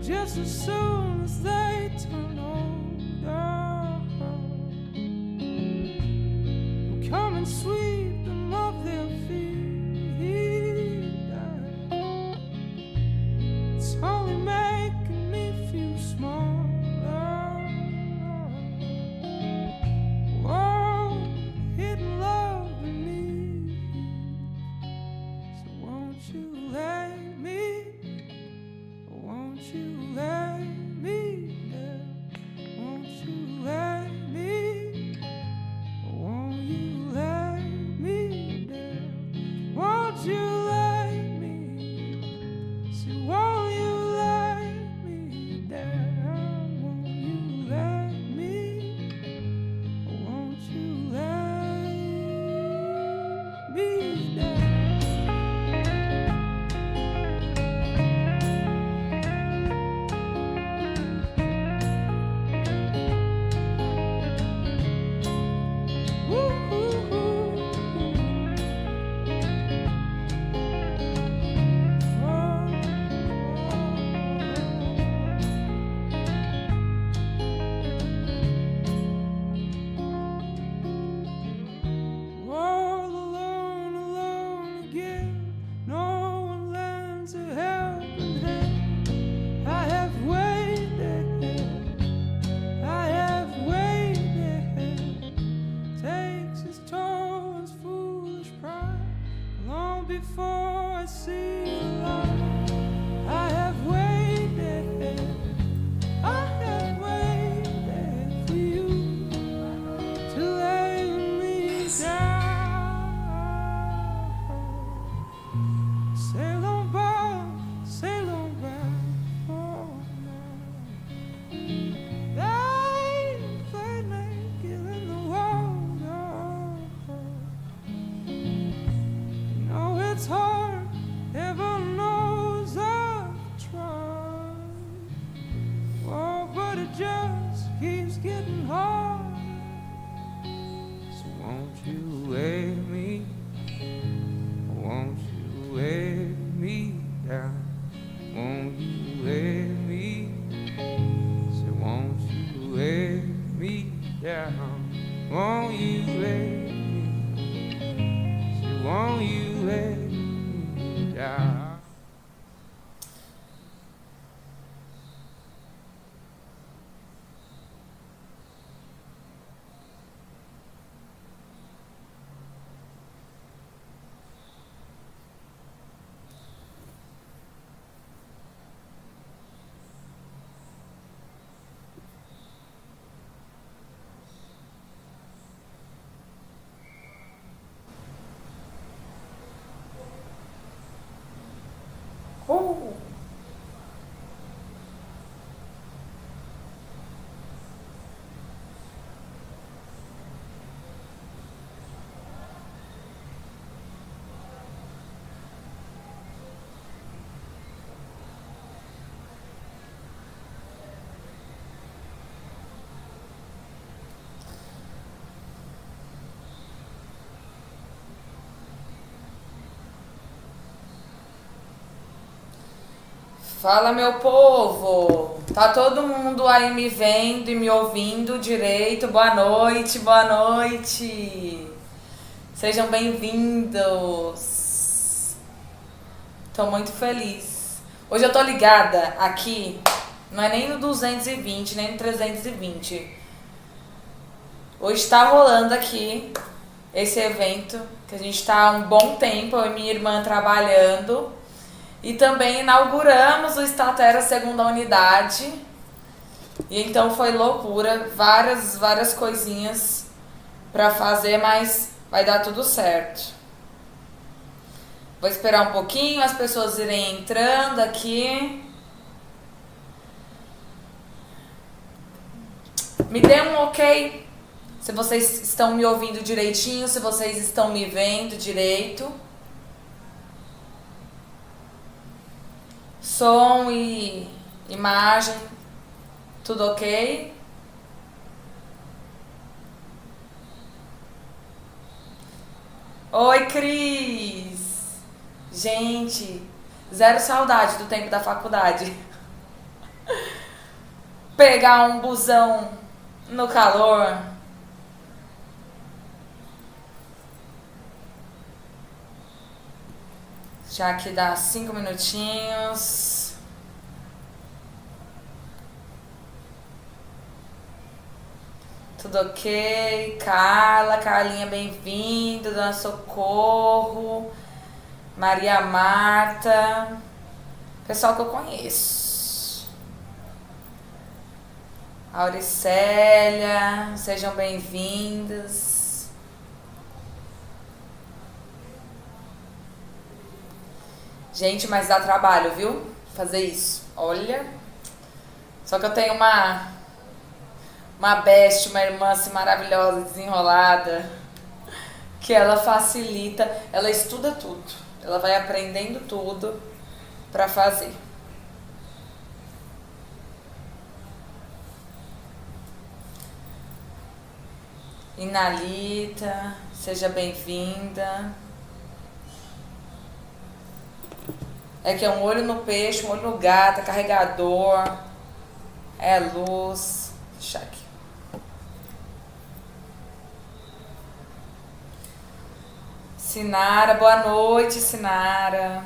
just as soon as they turn older, come and sweep them off their feet. It's only making me feel smaller. Whoa, hidden love beneath. So won't you let me? Won't you let me down? Won't you let me? Won't you let me down? Won't you let me? See, won't you let me down? Won't you let me? Won't you let me down? Before I see the light, I have waited, I have waited for you to lay me down. Sail on by, oh no. They play naked in the water. It's hard, heaven knows I've tried. Oh, but it just keeps getting hard. So won't you let me? Won't you let me down? Won't you let me? So won't you let me down? Won't you let me? So won't you let me? Yeah. Oh. Fala, meu povo! Tá todo mundo aí me vendo e me ouvindo direito? Boa noite, boa noite! Sejam bem-vindos! Tô muito feliz. Hoje eu tô ligada aqui, não é nem no 220, nem no 320. Hoje tá rolando aqui esse evento, que a gente tá há um bom tempo, eu e minha irmã trabalhando. E também inauguramos o Statera segunda unidade. E então foi loucura, várias coisinhas pra fazer, mas vai dar tudo certo. Vou esperar um pouquinho as pessoas irem entrando aqui. Me dê um ok se vocês estão me ouvindo direitinho, se vocês estão me vendo direito. Som e imagem, tudo ok? Oi, Cris! Gente, zero saudade do tempo da faculdade. pegar um busão no calor. Já que dá 5 minutinhos. Tudo ok? Carlinha, bem-vindo. Dona Socorro, Maria Marta, pessoal que eu conheço. Auricélia, sejam bem-vindas. Gente, mas dá trabalho, viu? Fazer isso. Olha. Só que eu tenho uma bestia, uma irmã assim maravilhosa, desenrolada, que ela facilita, ela estuda tudo. Ela vai aprendendo tudo pra fazer. Inalita, seja bem-vinda. É que é um olho no peixe, um olho no gato, é carregador, é luz. Deixa aqui. Sinara, boa noite, Sinara.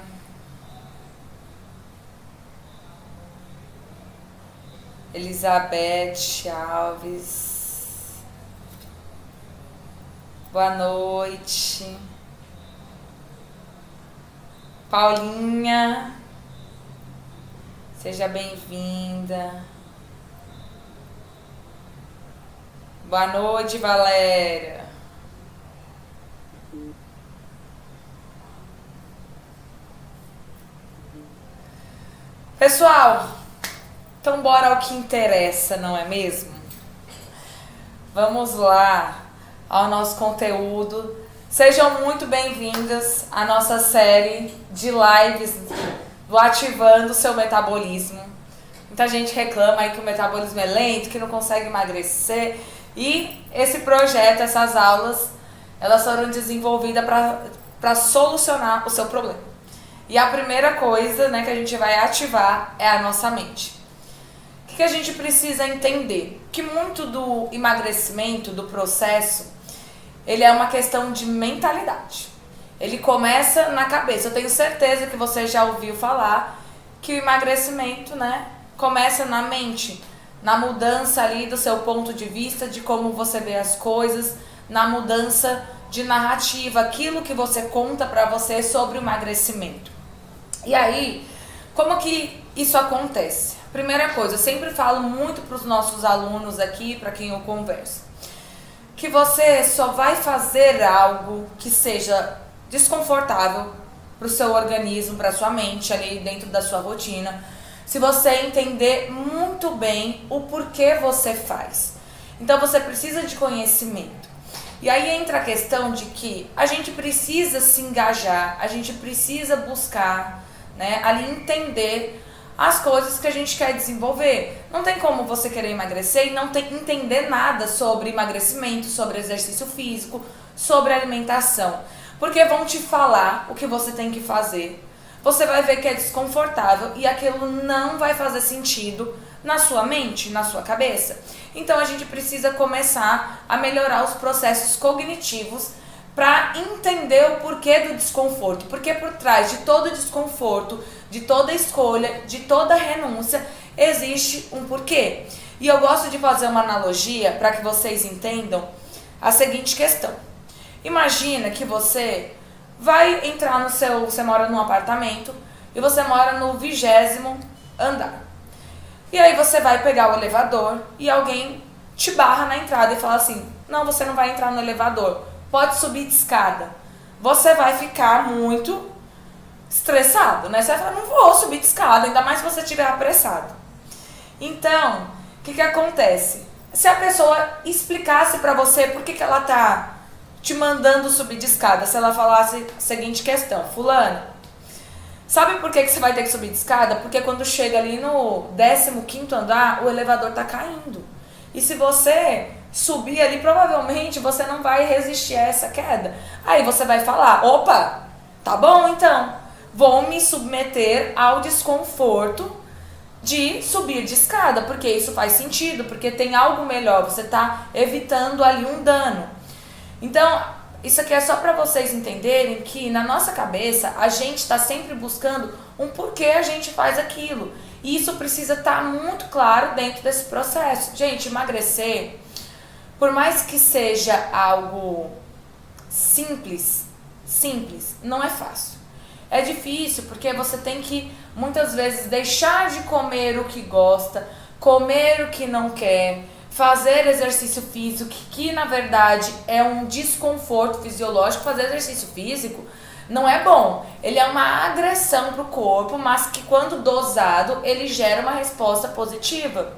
Elizabeth Alves. Boa noite. Paulinha, seja bem-vinda. Boa noite, Valéria. Pessoal, então bora ao que interessa, não é mesmo? Vamos lá ao nosso conteúdo. Sejam muito bem-vindas à nossa série de lives do Ativando o Seu Metabolismo. Muita gente reclama aí que o metabolismo é lento, que não consegue emagrecer. E esse projeto, essas aulas, elas foram desenvolvidas para solucionar o seu problema. E a primeira coisa, né, que a gente vai ativar é a nossa mente. O que a gente precisa entender? Que muito do emagrecimento, do processo, ele é uma questão de mentalidade. Ele começa na cabeça. Eu tenho certeza que você já ouviu falar que o emagrecimento, né, começa na mente, na mudança ali do seu ponto de vista, de como você vê as coisas, na mudança de narrativa, aquilo que você conta pra você sobre o emagrecimento. E aí, como que isso acontece? Primeira coisa, eu sempre falo muito pros nossos alunos aqui, pra quem eu converso, que você só vai fazer algo que seja desconfortável para o seu organismo, para sua mente, ali dentro da sua rotina, se você entender muito bem o porquê você faz. Então você precisa de conhecimento. E aí entra a questão de que a gente precisa se engajar, a gente precisa buscar, né, ali entender as coisas que a gente quer desenvolver. Não tem como você querer emagrecer e não entender nada sobre emagrecimento, sobre exercício físico, sobre alimentação. Porque vão te falar o que você tem que fazer. Você vai ver que é desconfortável e aquilo não vai fazer sentido na sua mente, na sua cabeça. Então a gente precisa começar a melhorar os processos cognitivos para entender o porquê do desconforto. Porque por trás de todo desconforto, de toda escolha, de toda renúncia, existe um porquê. E eu gosto de fazer uma analogia para que vocês entendam a seguinte questão. Imagina que você vai entrar no seu... Você mora num apartamento e você mora no 20º andar. E aí você vai pegar o elevador e alguém te barra na entrada e fala assim: não, você não vai entrar no elevador, pode subir de escada. Você vai ficar muito estressado, né? Você vai falar: não vou subir de escada, ainda mais se você estiver apressado. Então, o que acontece? Se a pessoa explicasse pra você por que ela tá te mandando subir de escada, se ela falasse a seguinte questão: fulana, sabe por que você vai ter que subir de escada? Porque quando chega ali no 15º andar, o elevador tá caindo. E se você subir ali, provavelmente você não vai resistir a essa queda. Aí você vai falar: opa, tá bom então, vou me submeter ao desconforto de subir de escada, porque isso faz sentido, porque tem algo melhor, você está evitando ali um dano. Então, isso aqui é só para vocês entenderem que na nossa cabeça a gente está sempre buscando um porquê a gente faz aquilo. E isso precisa estar muito claro dentro desse processo. Gente, emagrecer, por mais que seja algo simples, não é fácil. É difícil porque você tem que muitas vezes deixar de comer o que gosta, comer o que não quer, fazer exercício físico, que na verdade é um desconforto fisiológico. Fazer exercício físico não é bom, ele é uma agressão para o corpo, mas que quando dosado ele gera uma resposta positiva.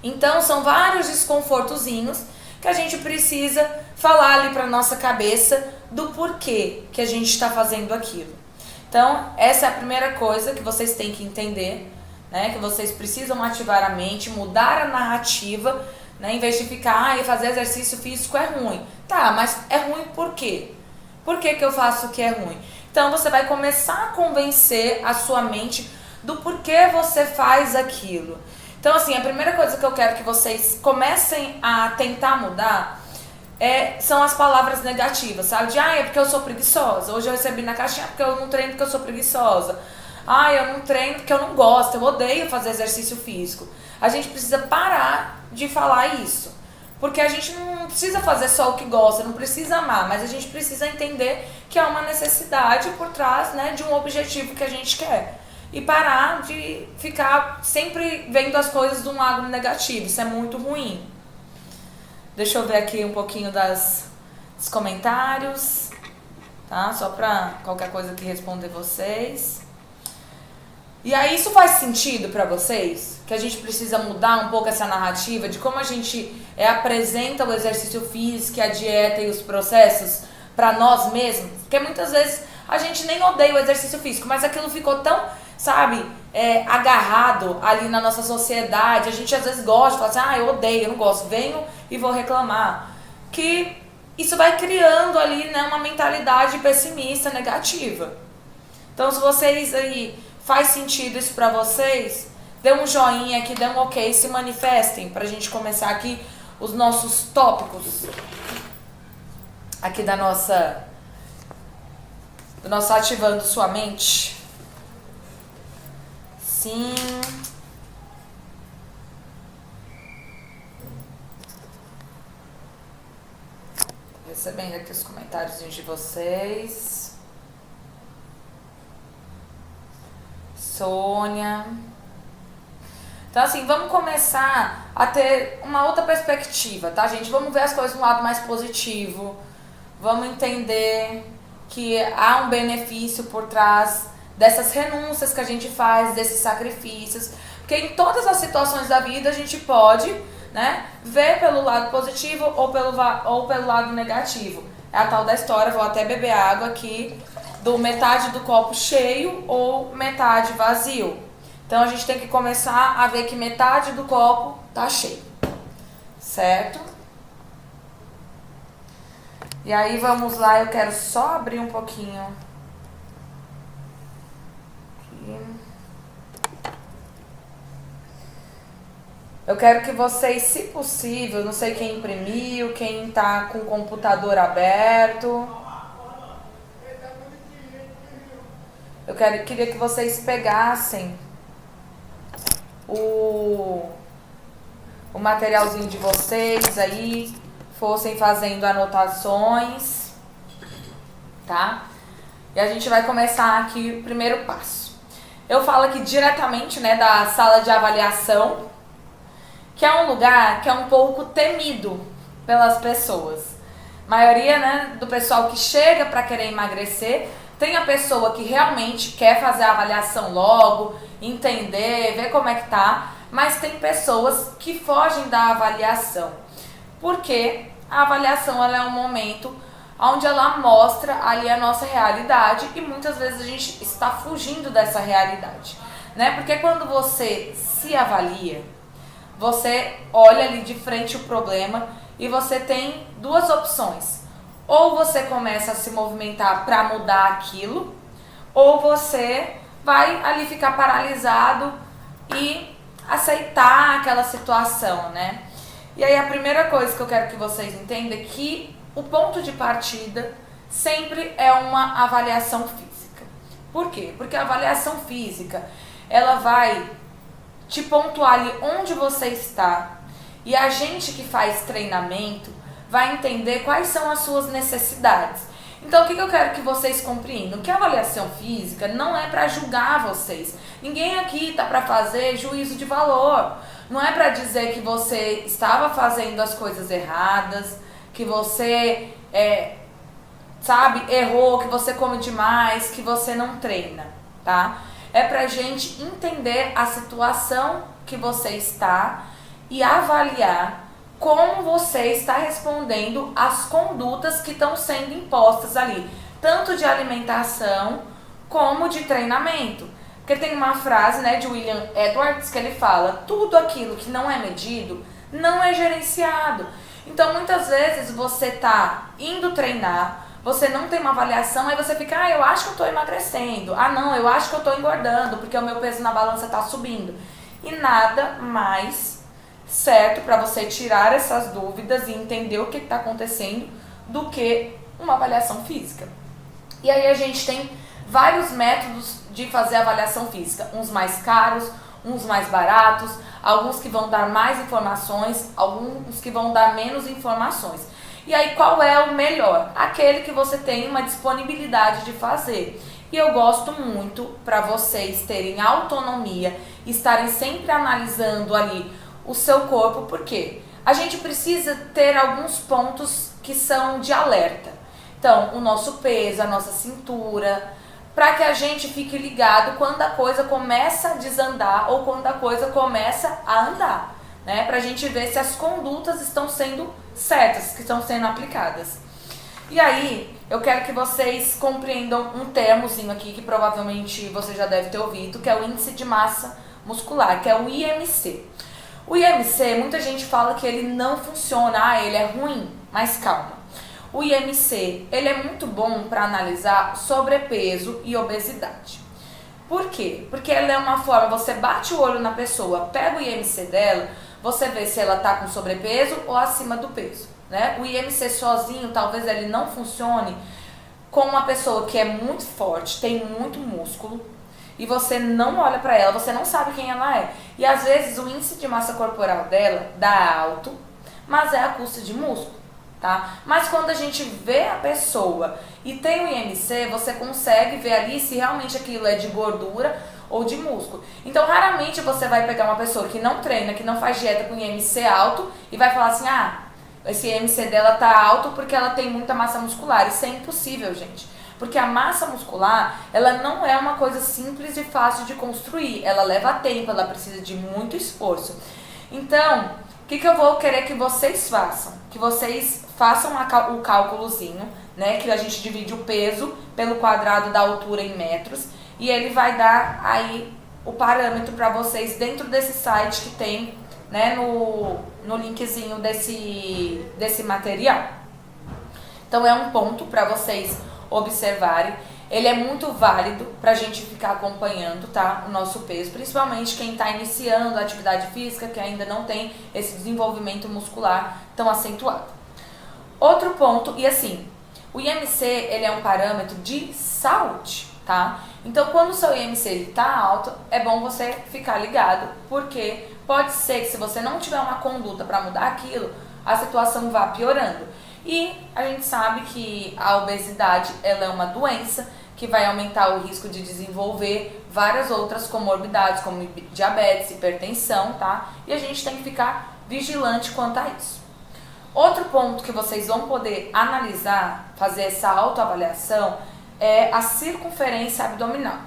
Então são vários desconfortozinhos que a gente precisa falar ali para nossa cabeça do porquê que a gente está fazendo aquilo. Então, essa é a primeira coisa que vocês têm que entender, né? Que vocês precisam ativar a mente, mudar a narrativa, né? Em vez de ficar, fazer exercício físico é ruim. Tá, mas é ruim por quê? Por que que eu faço o que é ruim? Então, você vai começar a convencer a sua mente do porquê você faz aquilo. Então, assim, a primeira coisa que eu quero que vocês comecem a tentar mudar são as palavras negativas, sabe? De, é porque eu sou preguiçosa. Hoje eu recebi na caixinha porque eu não treino porque eu sou preguiçosa. Eu não treino porque eu não gosto, eu odeio fazer exercício físico. A gente precisa parar de falar isso. Porque a gente não precisa fazer só o que gosta, não precisa amar, mas a gente precisa entender que há uma necessidade por trás, né, de um objetivo que a gente quer. E parar de ficar sempre vendo as coisas de um lado negativo. Isso é muito ruim. Deixa eu ver aqui um pouquinho dos comentários, tá? Só pra qualquer coisa que responder vocês. E aí, isso faz sentido pra vocês? Que a gente precisa mudar um pouco essa narrativa de como a gente apresenta o exercício físico, a dieta e os processos pra nós mesmos? Porque muitas vezes a gente nem odeia o exercício físico, mas aquilo ficou tão, sabe, agarrado ali na nossa sociedade. A gente às vezes gosta de falar assim, eu odeio, eu não gosto, venho e vou reclamar. Que isso vai criando ali, né, uma mentalidade pessimista, negativa. Então, se vocês aí faz sentido isso pra vocês, dê um joinha aqui, dê um ok, se manifestem pra gente começar aqui os nossos tópicos aqui do nosso Ativando Sua Mente. Sim. Recebendo aqui os comentários de vocês. Sônia. Então, assim, vamos começar a ter uma outra perspectiva, tá, gente? Vamos ver as coisas de um lado mais positivo. Vamos entender que há um benefício por trás dessas renúncias que a gente faz, desses sacrifícios. Porque em todas as situações da vida a gente pode, né, ver pelo lado positivo ou pelo lado negativo. É a tal da história, vou até beber água aqui, do metade do copo cheio ou metade vazio. Então a gente tem que começar a ver que metade do copo tá cheio, certo? E aí vamos lá, eu quero só abrir um pouquinho aqui. Eu quero que vocês, se possível, não sei quem imprimiu, quem tá com o computador aberto, queria que vocês pegassem o materialzinho de vocês aí, fossem fazendo anotações, tá? E a gente vai começar aqui o primeiro passo. Eu falo aqui diretamente, né, da sala de avaliação, que é um lugar que é um pouco temido pelas pessoas. A maioria, né, do pessoal que chega para querer emagrecer, tem a pessoa que realmente quer fazer a avaliação logo, entender, ver como é que tá, mas tem pessoas que fogem da avaliação. Porque a avaliação ela é um momento onde ela mostra ali a nossa realidade e muitas vezes a gente está fugindo dessa realidade, né? Porque quando você se avalia, você olha ali de frente o problema e você tem duas opções. Ou você começa a se movimentar para mudar aquilo, ou você vai ali ficar paralisado e aceitar aquela situação, né? E aí a primeira coisa que eu quero que vocês entendam é que o ponto de partida sempre é uma avaliação física. Por quê? Porque a avaliação física, ela vai te pontuar ali onde você está, e a gente que faz treinamento vai entender quais são as suas necessidades. Então, o que eu quero que vocês compreendam? Que a avaliação física não é para julgar vocês. Ninguém aqui está para fazer juízo de valor. Não é para dizer que você estava fazendo as coisas erradas, que você, errou, que você come demais, que você não treina, tá? É pra gente entender a situação que você está e avaliar como você está respondendo às condutas que estão sendo impostas ali, tanto de alimentação como de treinamento. Porque tem uma frase, né, de William Edwards que ele fala: tudo aquilo que não é medido não é gerenciado. Então muitas vezes você tá indo treinar, você não tem uma avaliação, aí você fica: eu acho que eu tô emagrecendo, não, eu acho que eu tô engordando, porque o meu peso na balança tá subindo. E nada mais certo para você tirar essas dúvidas e entender o que está acontecendo do que uma avaliação física. E aí a gente tem vários métodos de fazer avaliação física, uns mais caros, uns mais baratos, alguns que vão dar mais informações, alguns que vão dar menos informações. E aí qual é o melhor? Aquele que você tem uma disponibilidade de fazer. E eu gosto muito para vocês terem autonomia, estarem sempre analisando ali o seu corpo, porque a gente precisa ter alguns pontos que são de alerta. Então, o nosso peso, a nossa cintura, para que a gente fique ligado quando a coisa começa a desandar ou quando a coisa começa a andar, né? Para a gente ver se as condutas estão sendo certas, que estão sendo aplicadas. E aí, eu quero que vocês compreendam um termozinho aqui que provavelmente você já deve ter ouvido, que é o índice de massa muscular, que é o IMC. O IMC, muita gente fala que ele não funciona, ele é ruim, mas calma. O IMC, ele é muito bom para analisar sobrepeso e obesidade. Por quê? Porque ele é uma forma, você bate o olho na pessoa, pega o IMC dela, você vê se ela está com sobrepeso ou acima do peso, né? O IMC sozinho, talvez ele não funcione com uma pessoa que é muito forte, tem muito músculo, e você não olha pra ela, você não sabe quem ela é. E às vezes o índice de massa corporal dela dá alto, mas é a custa de músculo, tá? Mas quando a gente vê a pessoa e tem o IMC, você consegue ver ali se realmente aquilo é de gordura ou de músculo. Então raramente você vai pegar uma pessoa que não treina, que não faz dieta com IMC alto e vai falar assim: esse IMC dela tá alto porque ela tem muita massa muscular. Isso é impossível, gente. Porque a massa muscular, ela não é uma coisa simples e fácil de construir. Ela leva tempo, ela precisa de muito esforço. Então, o que eu vou querer que vocês façam? Que vocês façam o cálculozinho, né? Que a gente divide o peso pelo quadrado da altura em metros. E ele vai dar aí o parâmetro para vocês dentro desse site que tem, né, no linkzinho desse material. Então é um ponto para vocês observarem. Ele é muito válido para a gente ficar acompanhando, tá, o nosso peso, principalmente quem está iniciando a atividade física, que ainda não tem esse desenvolvimento muscular tão acentuado. Outro ponto, e assim, o IMC, ele é um parâmetro de saúde, tá? Então, quando o seu IMC está alto, é bom você ficar ligado, porque pode ser que se você não tiver uma conduta para mudar aquilo, a situação vá piorando. E a gente sabe que a obesidade, ela é uma doença que vai aumentar o risco de desenvolver várias outras comorbidades, como diabetes, hipertensão, tá? E a gente tem que ficar vigilante quanto a isso. Outro ponto que vocês vão poder analisar, fazer essa autoavaliação, é a circunferência abdominal.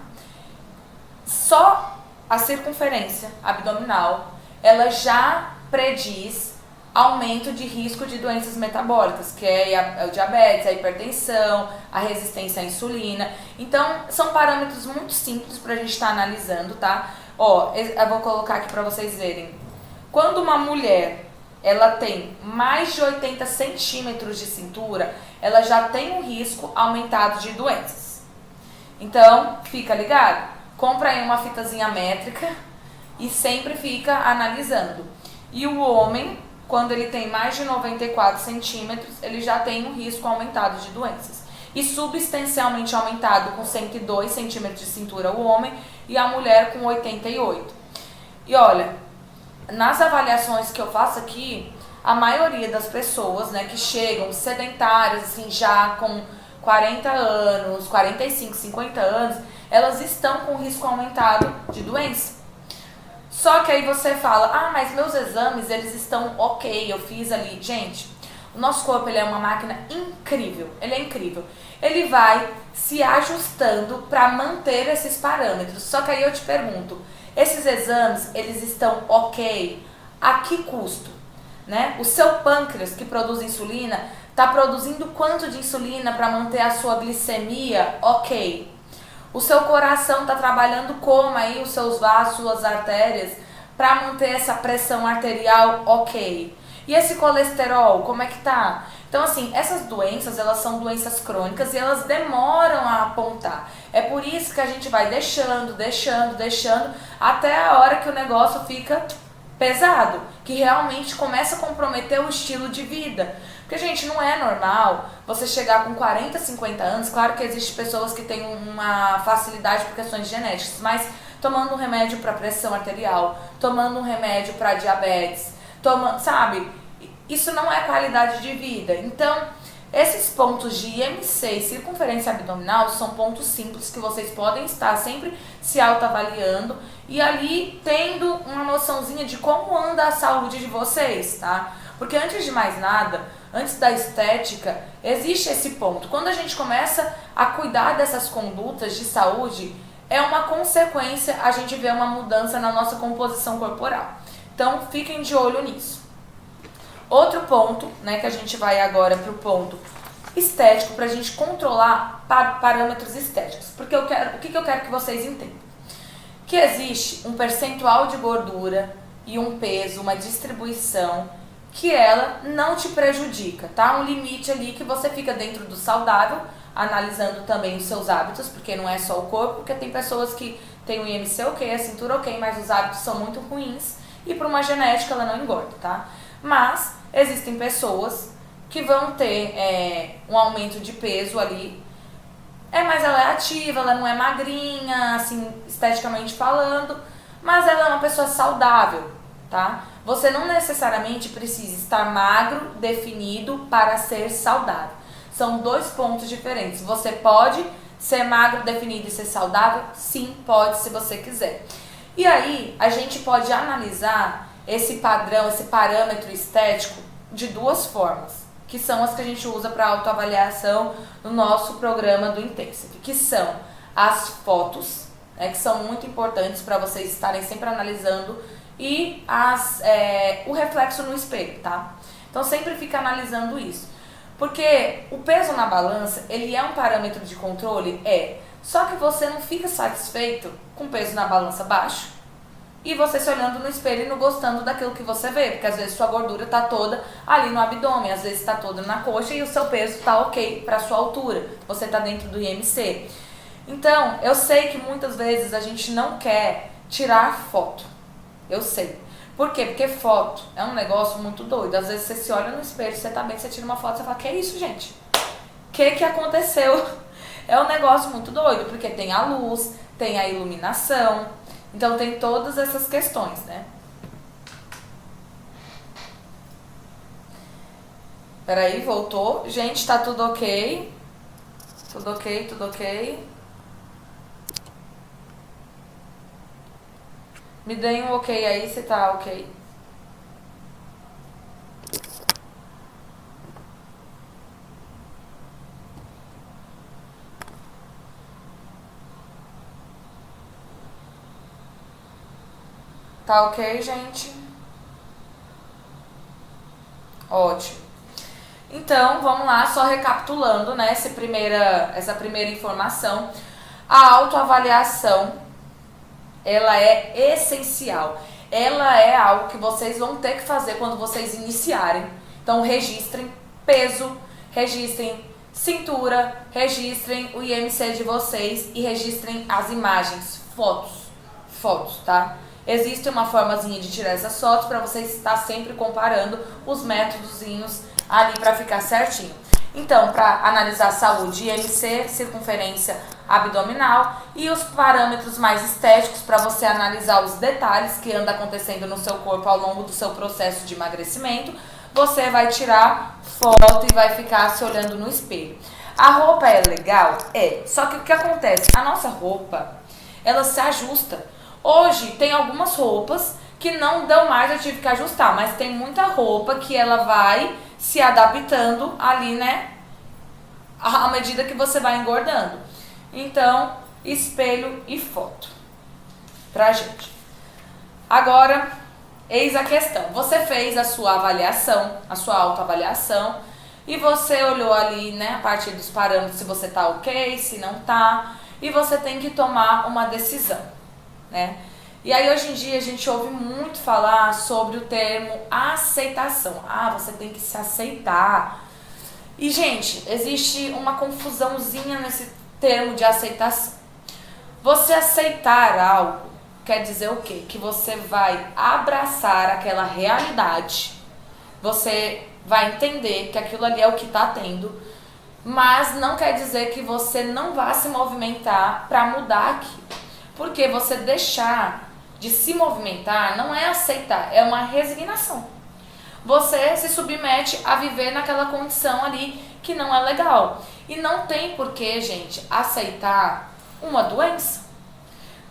Só a circunferência abdominal, ela já prediz aumento de risco de doenças metabólicas, que é o diabetes, a hipertensão, a resistência à insulina. Então, são parâmetros muito simples para a gente estar analisando, tá? Ó, eu vou colocar aqui para vocês verem. Quando uma mulher, ela tem mais de 80 centímetros de cintura, ela já tem um risco aumentado de doenças. Então, fica ligado. Compra aí uma fitazinha métrica e sempre fica analisando. E o homem, quando ele tem mais de 94 centímetros, ele já tem um risco aumentado de doenças. E substancialmente aumentado com 102 centímetros de cintura o homem e a mulher com 88. E olha, nas avaliações que eu faço aqui, a maioria das pessoas, né, que chegam sedentárias, assim, já com 40 anos, 45, 50 anos, elas estão com risco aumentado de doença. Só que aí você fala, ah, mas meus exames, eles estão ok, eu fiz ali. Gente, o nosso corpo, ele é uma máquina incrível, ele é incrível. Ele vai se ajustando para manter esses parâmetros. Só que aí eu te pergunto, esses exames, eles estão ok? A que custo? Né? O seu pâncreas, que produz insulina, está produzindo quanto de insulina para manter a sua glicemia ok? O seu coração está trabalhando como aí os seus vasos, suas artérias, para manter essa pressão arterial ok? E esse colesterol, como é que tá? Então, assim, essas doenças, elas são doenças crônicas e elas demoram a apontar. É por isso que a gente vai deixando, até a hora que o negócio fica pesado, que realmente começa a comprometer o estilo de vida. Porque, gente, não é normal você chegar com 40, 50 anos, claro que existem pessoas que têm uma facilidade por questões genéticas, mas tomando um remédio para pressão arterial, tomando um remédio para diabetes, sabe? Isso não é qualidade de vida. Então, esses pontos de IMC e circunferência abdominal são pontos simples que vocês podem estar sempre se autoavaliando e ali tendo uma noçãozinha de como anda a saúde de vocês, tá? Porque antes de mais nada, antes da estética, existe esse ponto. Quando a gente começa a cuidar dessas condutas de saúde, é uma consequência a gente ver uma mudança na nossa composição corporal. Então, fiquem de olho nisso. Outro ponto, né, que a gente vai agora para o ponto estético, para a gente controlar parâmetros estéticos. Porque o que eu quero que vocês entendam? Que existe um percentual de gordura e um peso, uma distribuição, que ela não te prejudica, tá? Um limite ali que você fica dentro do saudável, analisando também os seus hábitos, porque não é só o corpo, porque tem pessoas que têm o IMC ok, a cintura ok, mas os hábitos são muito ruins e por uma genética ela não engorda, tá? Mas existem pessoas que vão ter um aumento de peso ali, mas ela é ativa, ela não é magrinha, assim, esteticamente falando, mas ela é uma pessoa saudável, tá? Você não necessariamente precisa estar magro, definido para ser saudável. São dois pontos diferentes. Você pode ser magro, definido e ser saudável? Sim, pode, se você quiser. E aí, a gente pode analisar esse padrão, esse parâmetro estético de duas formas, que são as que a gente usa para autoavaliação no nosso programa do Intensive, que são as fotos, né, que são muito importantes para vocês estarem sempre analisando, e o reflexo no espelho, tá? Então sempre fica analisando isso. Porque o peso na balança, ele é um parâmetro de controle? Só que você não fica satisfeito com o peso na balança baixo e você se olhando no espelho e não gostando daquilo que você vê, porque às vezes sua gordura tá toda ali no abdômen, às vezes tá toda na coxa e o seu peso tá ok para sua altura, você tá dentro do IMC. Então, eu sei que muitas vezes a gente não quer tirar foto, eu sei. Por quê? Porque foto é um negócio muito doido. Às vezes você se olha no espelho, você tá bem, você tira uma foto e você fala, que é isso, gente? O que aconteceu? É um negócio muito doido, porque tem a luz, tem a iluminação, então tem todas essas questões, né? Peraí, voltou. Gente, tá tudo ok? Tudo ok, tudo ok. Me deem um ok aí, se tá ok. Tá ok, gente? Ótimo. Então, vamos lá, só recapitulando, né, essa primeira informação. A autoavaliação, ela é essencial. Ela é algo que vocês vão ter que fazer quando vocês iniciarem. Então, registrem peso, registrem cintura, registrem o IMC de vocês e registrem as imagens, fotos, tá? existe uma formazinha de tirar essas fotos para você estar sempre comparando os métodozinhos ali para ficar certinho. Então, para analisar a saúde, IMC, circunferência abdominal, e os parâmetros mais estéticos para você analisar os detalhes que andam acontecendo no seu corpo ao longo do seu processo de emagrecimento. Você vai tirar foto e vai ficar se olhando no espelho. A roupa é legal? É. Só que o que acontece? A nossa roupa, ela se ajusta. Hoje tem algumas roupas que não dão mais, eu tive que ajustar, mas tem muita roupa que ela vai se adaptando ali, né? À medida que você vai engordando. Então, espelho e foto pra gente. Agora, eis a questão. Você fez a sua avaliação, a sua autoavaliação, e você olhou ali, né, a partir dos parâmetros, se você tá ok, se não tá, e você tem que tomar uma decisão, né? E aí hoje em dia a gente ouve muito falar sobre o termo aceitação. Ah, você tem que se aceitar. E, gente, existe uma confusãozinha nesse termo de aceitação. Você aceitar algo quer dizer o quê? Que você vai abraçar aquela realidade. Você vai entender que aquilo ali é o que está tendo, mas não quer dizer que você não vá se movimentar para mudar aquilo. Porque você deixar de se movimentar não é aceitar, é uma resignação. Você se submete a viver naquela condição ali que não é legal. E não tem porquê, gente, aceitar uma doença.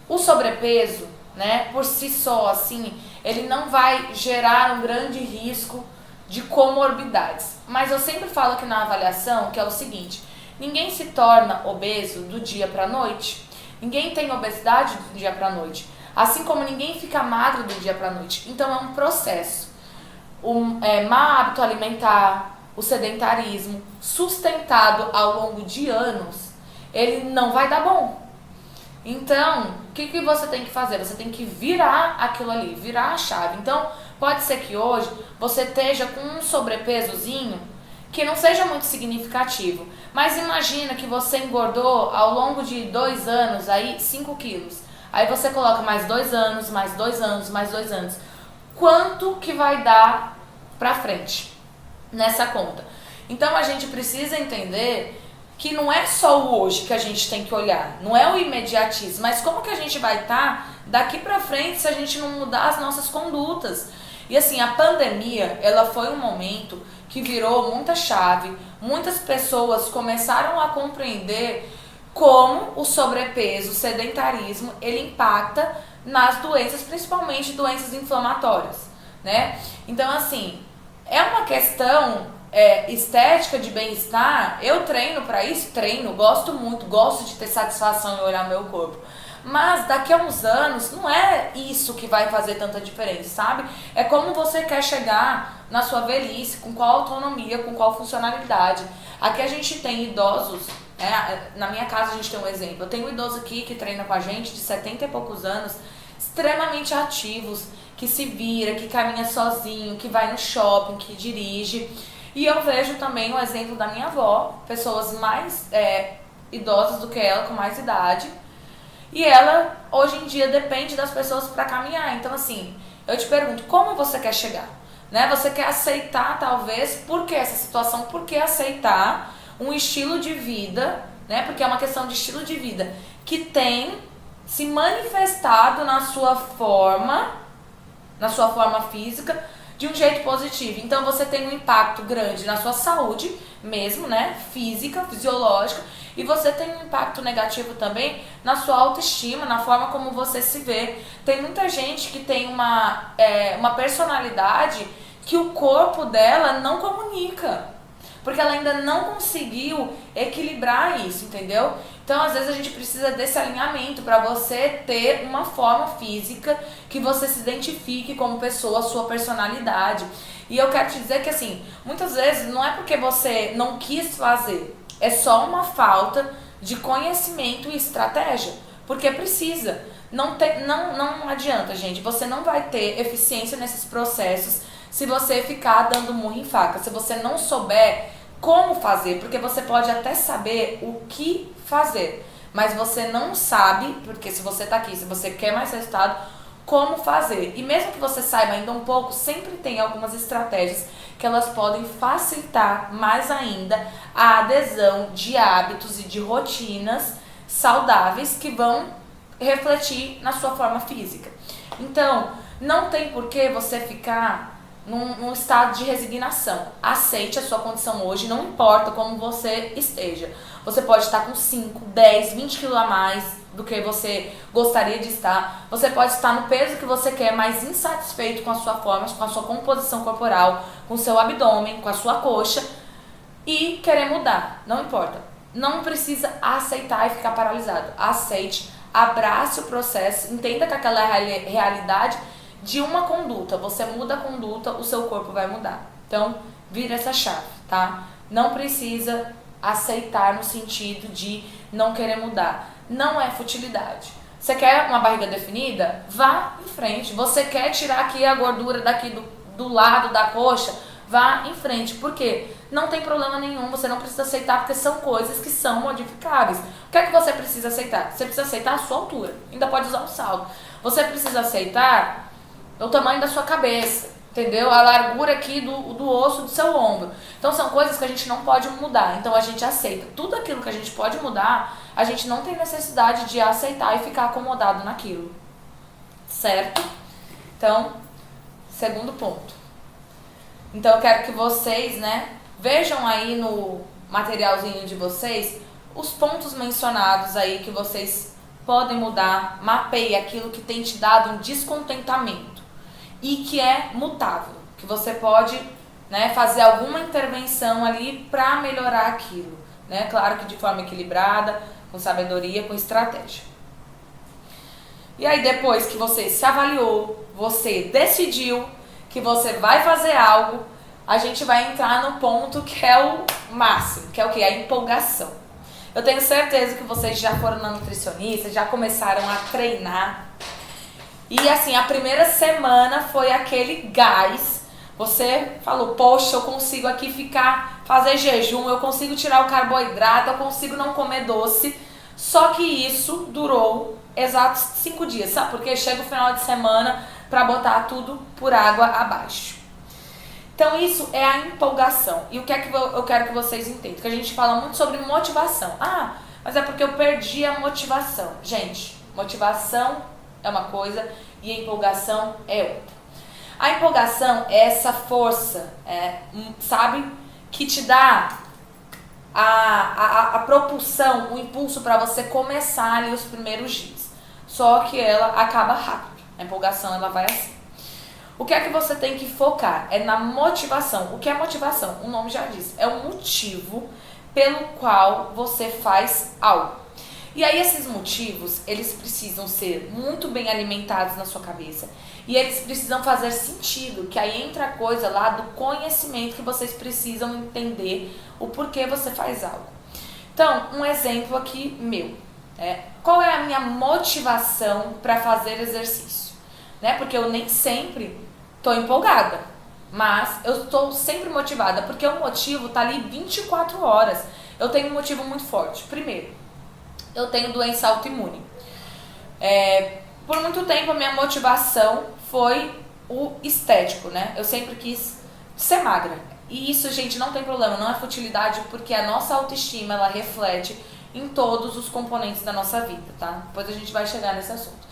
O sobrepeso, né, por si só, assim, ele não vai gerar um grande risco de comorbidades. Mas eu sempre falo aqui na avaliação que é o seguinte: ninguém se torna obeso do dia para a noite. Ninguém tem obesidade do dia para a noite. Assim como ninguém fica magro do dia para a noite. Então é um processo. O má hábito alimentar, o sedentarismo, sustentado ao longo de anos, ele não vai dar bom. Então, o que você tem que fazer? Você tem que virar aquilo ali, virar a chave. Então, pode ser que hoje você esteja com um sobrepesozinho que não seja muito significativo. Mas imagina que você engordou ao longo de 2 anos, aí 5 quilos. Aí você coloca mais 2 anos, mais 2 anos, mais 2 anos. Quanto que vai dar pra frente nessa conta? Então a gente precisa entender que não é só o hoje que a gente tem que olhar, não é o imediatismo, mas como que a gente vai estar daqui pra frente se a gente não mudar as nossas condutas. E assim, a pandemia, ela foi um momento que virou muita chave, muitas pessoas começaram a compreender como o sobrepeso, o sedentarismo, ele impacta nas doenças, principalmente doenças inflamatórias, né? Então, assim, é uma questão estética de bem-estar. Eu treino para isso, gosto muito, gosto de ter satisfação em olhar meu corpo. Mas daqui a uns anos, não é isso que vai fazer tanta diferença, sabe? É como você quer chegar na sua velhice, com qual autonomia, com qual funcionalidade. Aqui a gente tem idosos, na minha casa a gente tem um exemplo. Eu tenho um idoso aqui que treina com a gente, de 70 e poucos anos, extremamente ativos, que se vira, que caminha sozinho, que vai no shopping, que dirige. E eu vejo também o exemplo da minha avó, pessoas mais idosas do que ela, com mais idade. E ela, hoje em dia, depende das pessoas para caminhar. Então, assim, eu te pergunto, como você quer chegar? Né? Você quer aceitar, talvez, por que essa situação? Por que aceitar um estilo de vida, né? Porque é uma questão de estilo de vida que tem se manifestado na sua forma física, de um jeito positivo. Então você tem um impacto grande na sua saúde mesmo, né? Física, fisiológica. E você tem um impacto negativo também na sua autoestima, na forma como você se vê. Tem muita gente que tem uma personalidade que o corpo dela não comunica. Porque ela ainda não conseguiu equilibrar isso, entendeu? Então, às vezes, a gente precisa desse alinhamento para você ter uma forma física que você se identifique como pessoa, a sua personalidade. E eu quero te dizer que, assim, muitas vezes não é porque você não quis fazer, é só uma falta de conhecimento e estratégia. Porque precisa. Não adianta, gente. Você não vai ter eficiência nesses processos se você ficar dando murro em faca. Se você não souber como fazer, porque você pode até saber o que fazer, mas você não sabe, porque se você tá aqui, se você quer mais resultado, como fazer. E mesmo que você saiba ainda um pouco, sempre tem algumas estratégias que elas podem facilitar mais ainda a adesão de hábitos e de rotinas saudáveis que vão refletir na sua forma física. Então, não tem por que você ficar num estado de resignação. Aceite a sua condição hoje, não importa como você esteja. Você pode estar com 5, 10, 20 quilos a mais do que você gostaria de estar. Você pode estar no peso que você quer, mas insatisfeito com a sua forma, com a sua composição corporal, com o seu abdômen, com a sua coxa e querer mudar. Não importa. Não precisa aceitar e ficar paralisado. Aceite, abrace o processo, entenda que aquela é a realidade de uma conduta. Você muda a conduta, o seu corpo vai mudar. Então, vira essa chave, tá? Não precisa aceitar no sentido de não querer mudar. Não é futilidade. Você quer uma barriga definida? Vá em frente. Você quer tirar aqui a gordura daqui do lado da coxa? Vá em frente. Por quê? Não tem problema nenhum. Você não precisa aceitar porque são coisas que são modificáveis. O que é que você precisa aceitar? Você precisa aceitar a sua altura. Ainda pode usar um salto. Você precisa aceitar o tamanho da sua cabeça. Entendeu? A largura aqui do osso do seu ombro. Então são coisas que a gente não pode mudar. Então a gente aceita. Tudo aquilo que a gente pode mudar, a gente não tem necessidade de aceitar e ficar acomodado naquilo. Certo? Então, segundo ponto. Então eu quero que vocês, vejam aí no materialzinho de vocês os pontos mencionados aí que vocês podem mudar. Mapeie aquilo que tem te dado um descontentamento e que é mutável, que você pode fazer alguma intervenção ali para melhorar aquilo, claro que de forma equilibrada, com sabedoria, com estratégia. E aí depois que você se avaliou, você decidiu que você vai fazer algo, a gente vai entrar no ponto que é o máximo, que é o quê? A empolgação. Eu tenho certeza que vocês já foram na nutricionista, já começaram a treinar. E assim, a primeira semana foi aquele gás. Você falou, poxa, eu consigo aqui fazer jejum, eu consigo tirar o carboidrato, eu consigo não comer doce. Só que isso durou exatos 5 dias, sabe? Porque chega o final de semana para botar tudo por água abaixo. Então isso é a empolgação. E o que é que eu quero que vocês entendam? Que a gente fala muito sobre motivação. Ah, mas é porque eu perdi a motivação. Gente, motivação é uma coisa e a empolgação é outra. A empolgação é essa força, sabe? Que te dá a propulsão, o impulso para você começar ali os primeiros dias. Só que ela acaba rápido. A empolgação, ela vai assim. O que é que você tem que focar? É na motivação. O que é motivação? O nome já diz. É o motivo pelo qual você faz algo. E aí esses motivos, eles precisam ser muito bem alimentados na sua cabeça. E eles precisam fazer sentido, que aí entra a coisa lá do conhecimento que vocês precisam entender o porquê você faz algo. Então, um exemplo aqui meu. Qual é a minha motivação para fazer exercício? Porque eu nem sempre estou empolgada, mas eu estou sempre motivada, porque o motivo está ali 24 horas. Eu tenho um motivo muito forte. Primeiro, eu tenho doença autoimune. Por muito tempo a minha motivação foi o estético, Eu sempre quis ser magra. E isso, gente, não tem problema, não é futilidade, porque a nossa autoestima, ela reflete em todos os componentes da nossa vida, tá? Depois a gente vai chegar nesse assunto.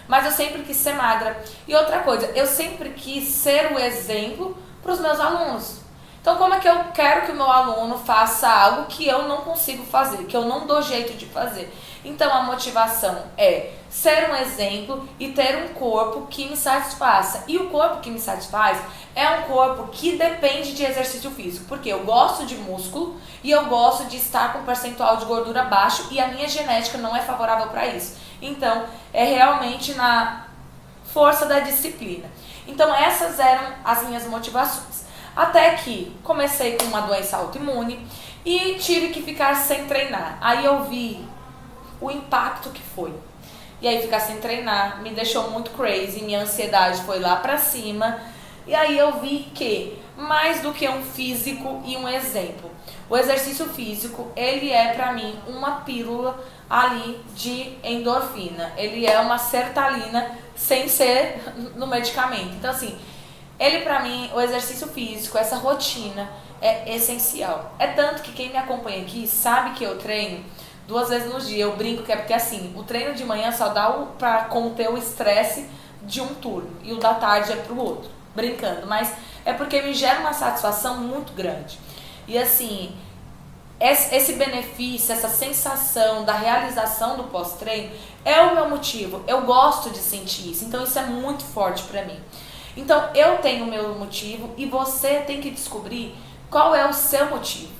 Mas eu sempre quis ser magra. E outra coisa, eu sempre quis ser o exemplo para os meus alunos. Então, como é que eu quero que o meu aluno faça algo que eu não consigo fazer, que eu não dou jeito de fazer? Então, a motivação é ser um exemplo e ter um corpo que me satisfaça. E o corpo que me satisfaz é um corpo que depende de exercício físico. Porque eu gosto de músculo e eu gosto de estar com um percentual de gordura baixo e a minha genética não é favorável para isso. Então, é realmente na força da disciplina. Então, essas eram as minhas motivações. Até que comecei com uma doença autoimune e tive que ficar sem treinar. Aí eu vi o impacto que foi. E aí ficar sem treinar me deixou muito crazy, minha ansiedade foi lá pra cima. E aí eu vi que, mais do que um físico e um exemplo, o exercício físico, ele é pra mim uma pílula ali de endorfina. Ele é uma sertralina sem ser no medicamento. Então assim, ele pra mim, o exercício físico, essa rotina é essencial. É tanto que quem me acompanha aqui sabe que eu treino 2 vezes no dia. Eu brinco que é porque assim, o treino de manhã só dá pra conter o estresse de um turno e o da tarde é pro outro, brincando, mas é porque me gera uma satisfação muito grande. E assim, esse benefício, essa sensação da realização do pós-treino é o meu motivo. Eu gosto de sentir isso, então isso é muito forte pra mim. Então eu tenho o meu motivo e você tem que descobrir qual é o seu motivo,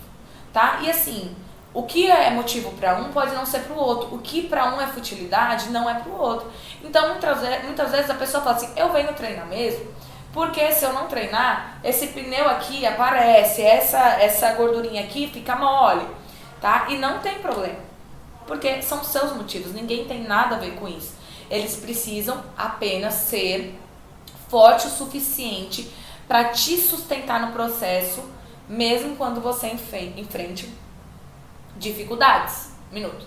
tá? E assim, o que é motivo para um pode não ser para o outro. O que para um é futilidade não é para o outro. Então, muitas vezes a pessoa fala assim, eu venho treinar mesmo, porque se eu não treinar, esse pneu aqui aparece, essa gordurinha aqui fica mole, tá? E não tem problema, porque são seus motivos, ninguém tem nada a ver com isso. Eles precisam apenas ser forte o suficiente para te sustentar no processo, mesmo quando você enfrente dificuldades. Minuto.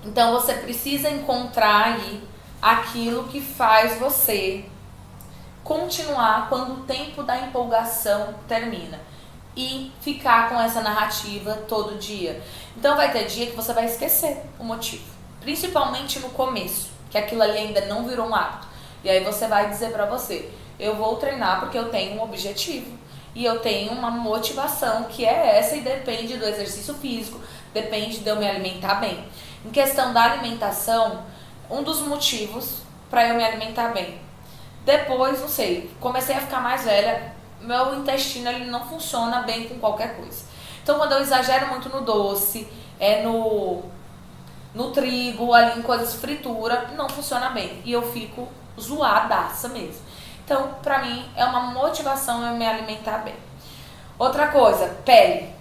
Então você precisa encontrar aí aquilo que faz você continuar quando o tempo da empolgação termina e ficar com essa narrativa todo dia. Então vai ter dia que você vai esquecer o motivo, principalmente no começo, que aquilo ali ainda não virou um hábito. E aí você vai dizer pra você, eu vou treinar porque eu tenho um objetivo e eu tenho uma motivação que é essa e depende do exercício físico, depende de eu me alimentar bem. Em questão da alimentação, um dos motivos para eu me alimentar bem. Depois, não sei, comecei a ficar mais velha, meu intestino ele não funciona bem com qualquer coisa. Então quando eu exagero muito no doce, no trigo, ali em coisas fritura, não funciona bem e eu fico zoadaça mesmo. Então, pra mim, é uma motivação eu me alimentar bem. Outra coisa, pele.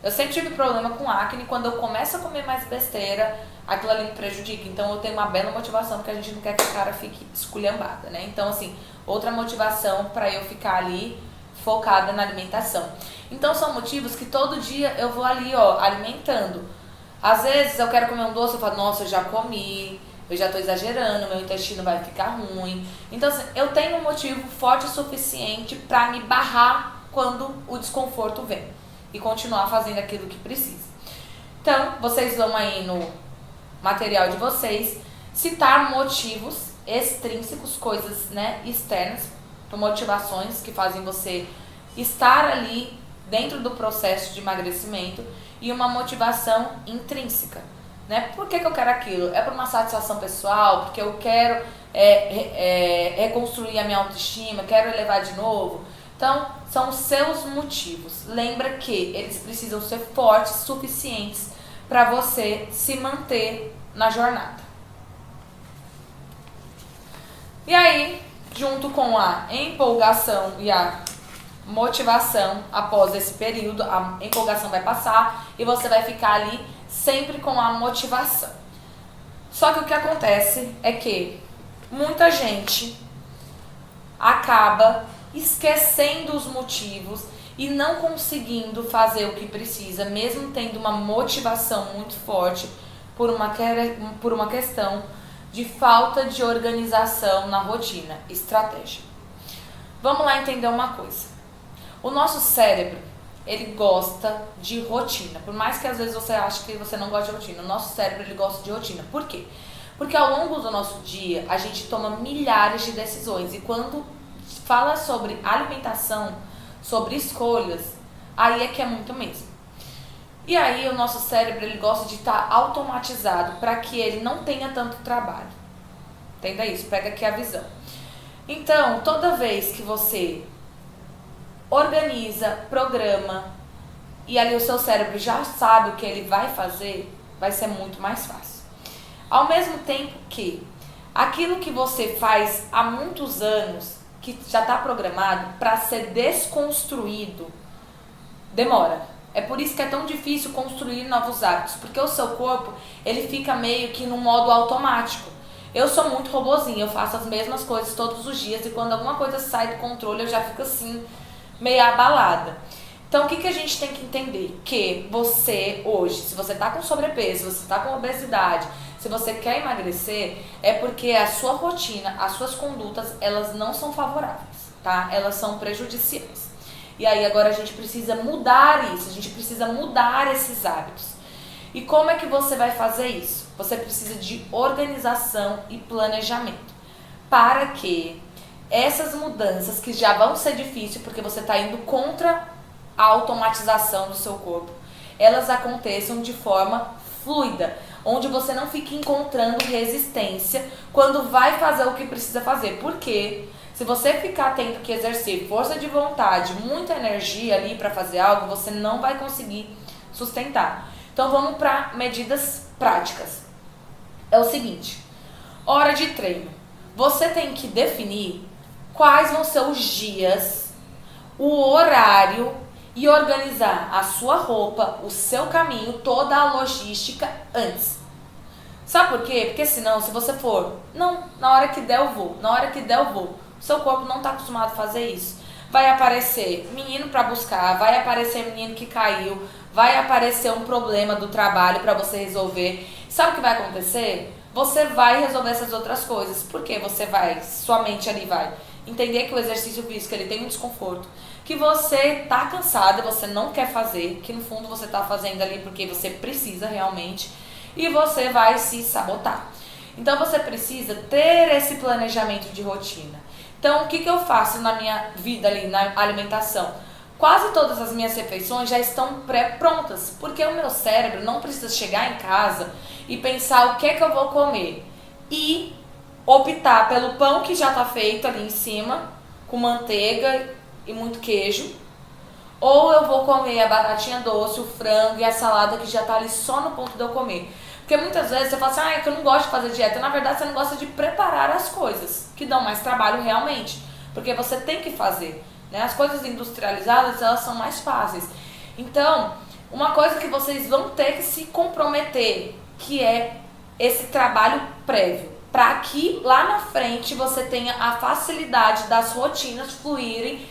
Eu sempre tive problema com acne, quando eu começo a comer mais besteira, aquilo ali me prejudica. Então, eu tenho uma bela motivação, porque a gente não quer que a cara fique esculhambada, né? Então, assim, outra motivação pra eu ficar ali focada na alimentação. Então, são motivos que todo dia eu vou ali, ó, alimentando. Às vezes, eu quero comer um doce, eu falo, nossa, eu já comi, eu já tô exagerando, meu intestino vai ficar ruim. Então, assim, eu tenho um motivo forte o suficiente pra me barrar quando o desconforto vem e continuar fazendo aquilo que precisa. Então, vocês vão aí no material de vocês citar motivos extrínsecos, coisas, né, externas, motivações que fazem você estar ali dentro do processo de emagrecimento e uma motivação intrínseca. Né? Por que eu quero aquilo? É por uma satisfação pessoal, porque eu quero reconstruir a minha autoestima, quero elevar de novo. Então, são os seus motivos. Lembra que eles precisam ser fortes, suficientes para você se manter na jornada. E aí, junto com a empolgação e a motivação, após esse período, a empolgação vai passar e você vai ficar ali sempre com a motivação. Só que o que acontece é que muita gente acaba esquecendo os motivos e não conseguindo fazer o que precisa, mesmo tendo uma motivação muito forte por uma questão de falta de organização na rotina, estratégia. Vamos lá entender uma coisa. O nosso cérebro, ele gosta de rotina. Por mais que às vezes você ache que você não gosta de rotina, o nosso cérebro ele gosta de rotina. Por quê? Porque ao longo do nosso dia, a gente toma milhares de decisões. E quando fala sobre alimentação, sobre escolhas, aí é que é muito mesmo. E aí o nosso cérebro ele gosta de estar automatizado para que ele não tenha tanto trabalho. Entenda isso, pega aqui a visão. Então, toda vez que você organiza, programa e ali o seu cérebro já sabe o que ele vai fazer, vai ser muito mais fácil. Ao mesmo tempo que aquilo que você faz há muitos anos, que já está programado para ser desconstruído, demora. É por isso que é tão difícil construir novos hábitos, porque o seu corpo ele fica meio que no modo automático. Eu sou muito robozinho, eu faço as mesmas coisas todos os dias e quando alguma coisa sai do controle eu já fico assim, meio abalada. Então, o que a gente tem que entender? Que você hoje, se você tá com sobrepeso, se você tá com obesidade, se você quer emagrecer, é porque a sua rotina, as suas condutas, elas não são favoráveis, tá? Elas são prejudiciais. E aí agora a gente precisa mudar isso, a gente precisa mudar esses hábitos. E como é que você vai fazer isso? Você precisa de organização e planejamento. Para que essas mudanças, que já vão ser difíceis, porque você está indo contra a automatização do seu corpo, elas aconteçam de forma fluida, onde você não fique encontrando resistência quando vai fazer o que precisa fazer. Porque se você ficar tendo que exercer força de vontade, muita energia ali para fazer algo, você não vai conseguir sustentar. Então vamos para medidas práticas. É o seguinte, hora de treino. Você tem que definir quais vão ser os dias, o horário e organizar a sua roupa, o seu caminho, toda a logística antes. Sabe por quê? Porque senão, se você for, não, na hora que der eu vou, na hora que der eu vou, o seu corpo não está acostumado a fazer isso. Vai aparecer menino para buscar, vai aparecer menino que caiu, vai aparecer um problema do trabalho para você resolver. Sabe o que vai acontecer? Você vai resolver essas outras coisas. Por quê? Você vai, sua mente ali vai entender que o exercício físico ele tem um desconforto, que você tá cansada, você não quer fazer, que no fundo você tá fazendo ali porque você precisa realmente, e você vai se sabotar. Então você precisa ter esse planejamento de rotina. Então o que eu faço na minha vida ali, na alimentação? Quase todas as minhas refeições já estão pré-prontas, porque o meu cérebro não precisa chegar em casa e pensar o que é que eu vou comer e optar pelo pão que já está feito ali em cima, com manteiga e muito queijo, ou eu vou comer a batatinha doce, o frango e a salada que já está ali só no ponto de eu comer. Porque muitas vezes você fala assim, é que eu não gosto de fazer dieta. Na verdade, você não gosta de preparar as coisas, que dão mais trabalho realmente, porque você tem que fazer. Né? As coisas industrializadas, elas são mais fáceis. Então, uma coisa que vocês vão ter que se comprometer, que é esse trabalho prévio, para que lá na frente você tenha a facilidade das rotinas fluírem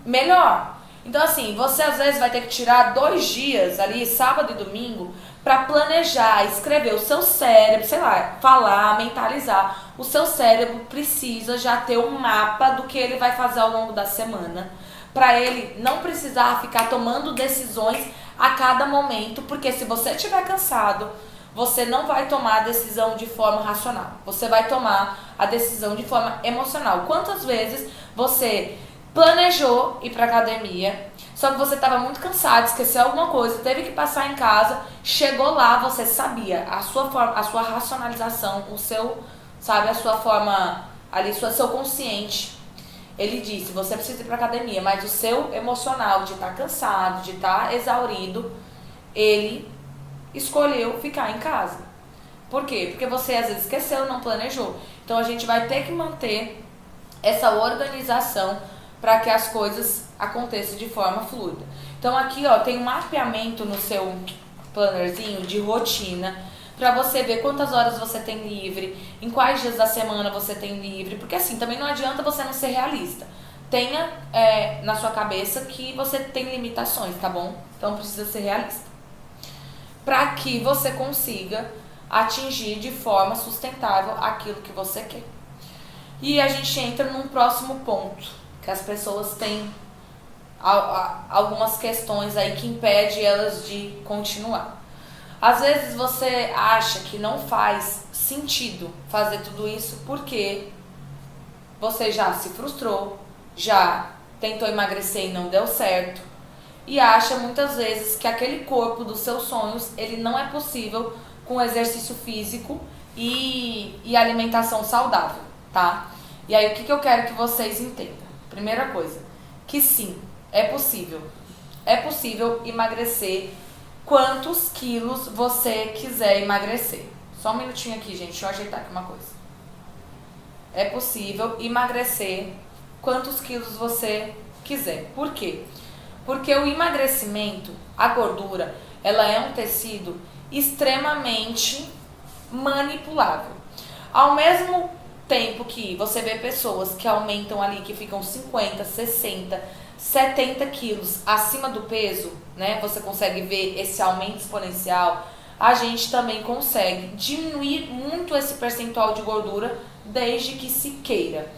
melhor. Então assim, você às vezes vai ter que tirar 2 dias ali, sábado e domingo, para planejar, escrever. O seu cérebro, sei lá, falar, mentalizar. O seu cérebro precisa já ter um mapa do que ele vai fazer ao longo da semana, para ele não precisar ficar tomando decisões a cada momento, porque se você estiver cansado, você não vai tomar a decisão de forma racional. Você vai tomar a decisão de forma emocional. Quantas vezes você planejou ir pra academia, só que você estava muito cansado, esqueceu alguma coisa, teve que passar em casa, chegou lá, você sabia, a sua racionalização, o seu, sabe, a sua forma ali, seu consciente, ele disse, você precisa ir pra academia, mas o seu emocional de estar cansado, de estar exaurido, ele escolheu ficar em casa. Por quê? Porque você às vezes esqueceu, não planejou. Então a gente vai ter que manter essa organização para que as coisas aconteçam de forma fluida. Então aqui ó, tem um mapeamento no seu plannerzinho de rotina, para você ver quantas horas você tem livre, em quais dias da semana você tem livre, porque assim, também não adianta você não ser realista. Tenha na sua cabeça que você tem limitações, tá bom? Então precisa ser realista, para que você consiga atingir de forma sustentável aquilo que você quer. E a gente entra num próximo ponto, que as pessoas têm algumas questões aí que impedem elas de continuar. Às vezes você acha que não faz sentido fazer tudo isso porque você já se frustrou, já tentou emagrecer e não deu certo, e acha muitas vezes que aquele corpo dos seus sonhos, ele não é possível com exercício físico e alimentação saudável, tá? E aí o que eu quero que vocês entendam? Primeira coisa, que sim, é possível. É possível emagrecer quantos quilos você quiser emagrecer. Só um minutinho aqui, gente, deixa eu ajeitar aqui uma coisa. É possível emagrecer quantos quilos você quiser. Por quê? Porque o emagrecimento, a gordura, ela é um tecido extremamente manipulável. Ao mesmo tempo que você vê pessoas que aumentam ali, que ficam 50, 60, 70 quilos acima do peso, né, você consegue ver esse aumento exponencial, a gente também consegue diminuir muito esse percentual de gordura desde que se queira.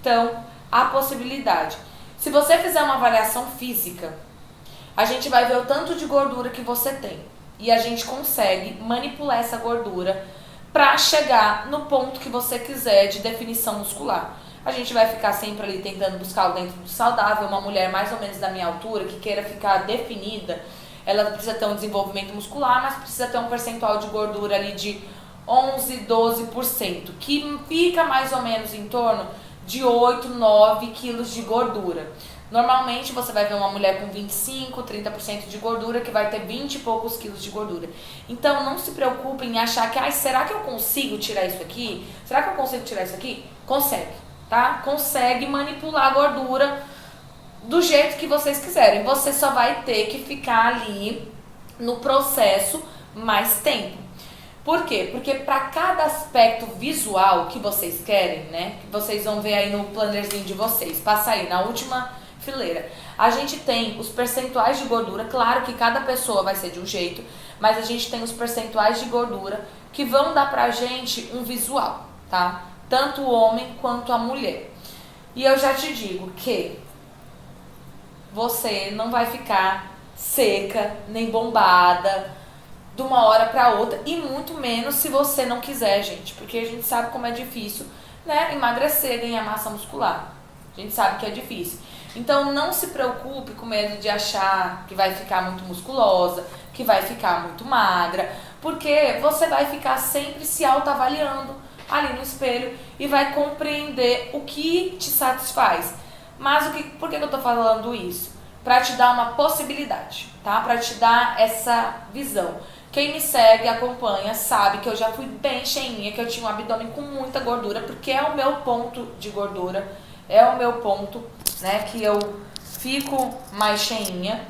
Então, a possibilidade. Se você fizer uma avaliação física, a gente vai ver o tanto de gordura que você tem. E a gente consegue manipular essa gordura para chegar no ponto que você quiser de definição muscular. A gente vai ficar sempre ali tentando buscar o dentro do saudável. Uma mulher mais ou menos da minha altura que queira ficar definida, ela precisa ter um desenvolvimento muscular, mas precisa ter um percentual de gordura ali de 11, 12%, que fica mais ou menos em torno de 8, 9 quilos de gordura. Normalmente você vai ver uma mulher com 25, 30% de gordura que vai ter 20 e poucos quilos de gordura. Então não se preocupe em achar que, será que eu consigo tirar isso aqui? Será que eu consigo tirar isso aqui? Consegue, tá? Consegue manipular a gordura do jeito que vocês quiserem. Você só vai ter que ficar ali no processo mais tempo. Por quê? Porque para cada aspecto visual que vocês querem, né? Que vocês vão ver aí no plannerzinho de vocês, passa aí na última fileira. A gente tem os percentuais de gordura, claro que cada pessoa vai ser de um jeito, mas a gente tem os percentuais de gordura que vão dar pra gente um visual, tá? Tanto o homem quanto a mulher. E eu já te digo que você não vai ficar seca, nem bombada, de uma hora pra outra, e muito menos se você não quiser, gente, porque a gente sabe como é difícil, né, emagrecer, ganhar massa muscular. A gente sabe que é difícil. Então não se preocupe com medo de achar que vai ficar muito musculosa, que vai ficar muito magra, porque você vai ficar sempre se autoavaliando ali no espelho e vai compreender o que te satisfaz. Mas por que eu tô falando isso? Para te dar uma possibilidade, tá? Para te dar essa visão. Quem me segue, acompanha, sabe que eu já fui bem cheinha, que eu tinha um abdômen com muita gordura, porque é o meu ponto de gordura, é o meu ponto, né, que eu fico mais cheinha.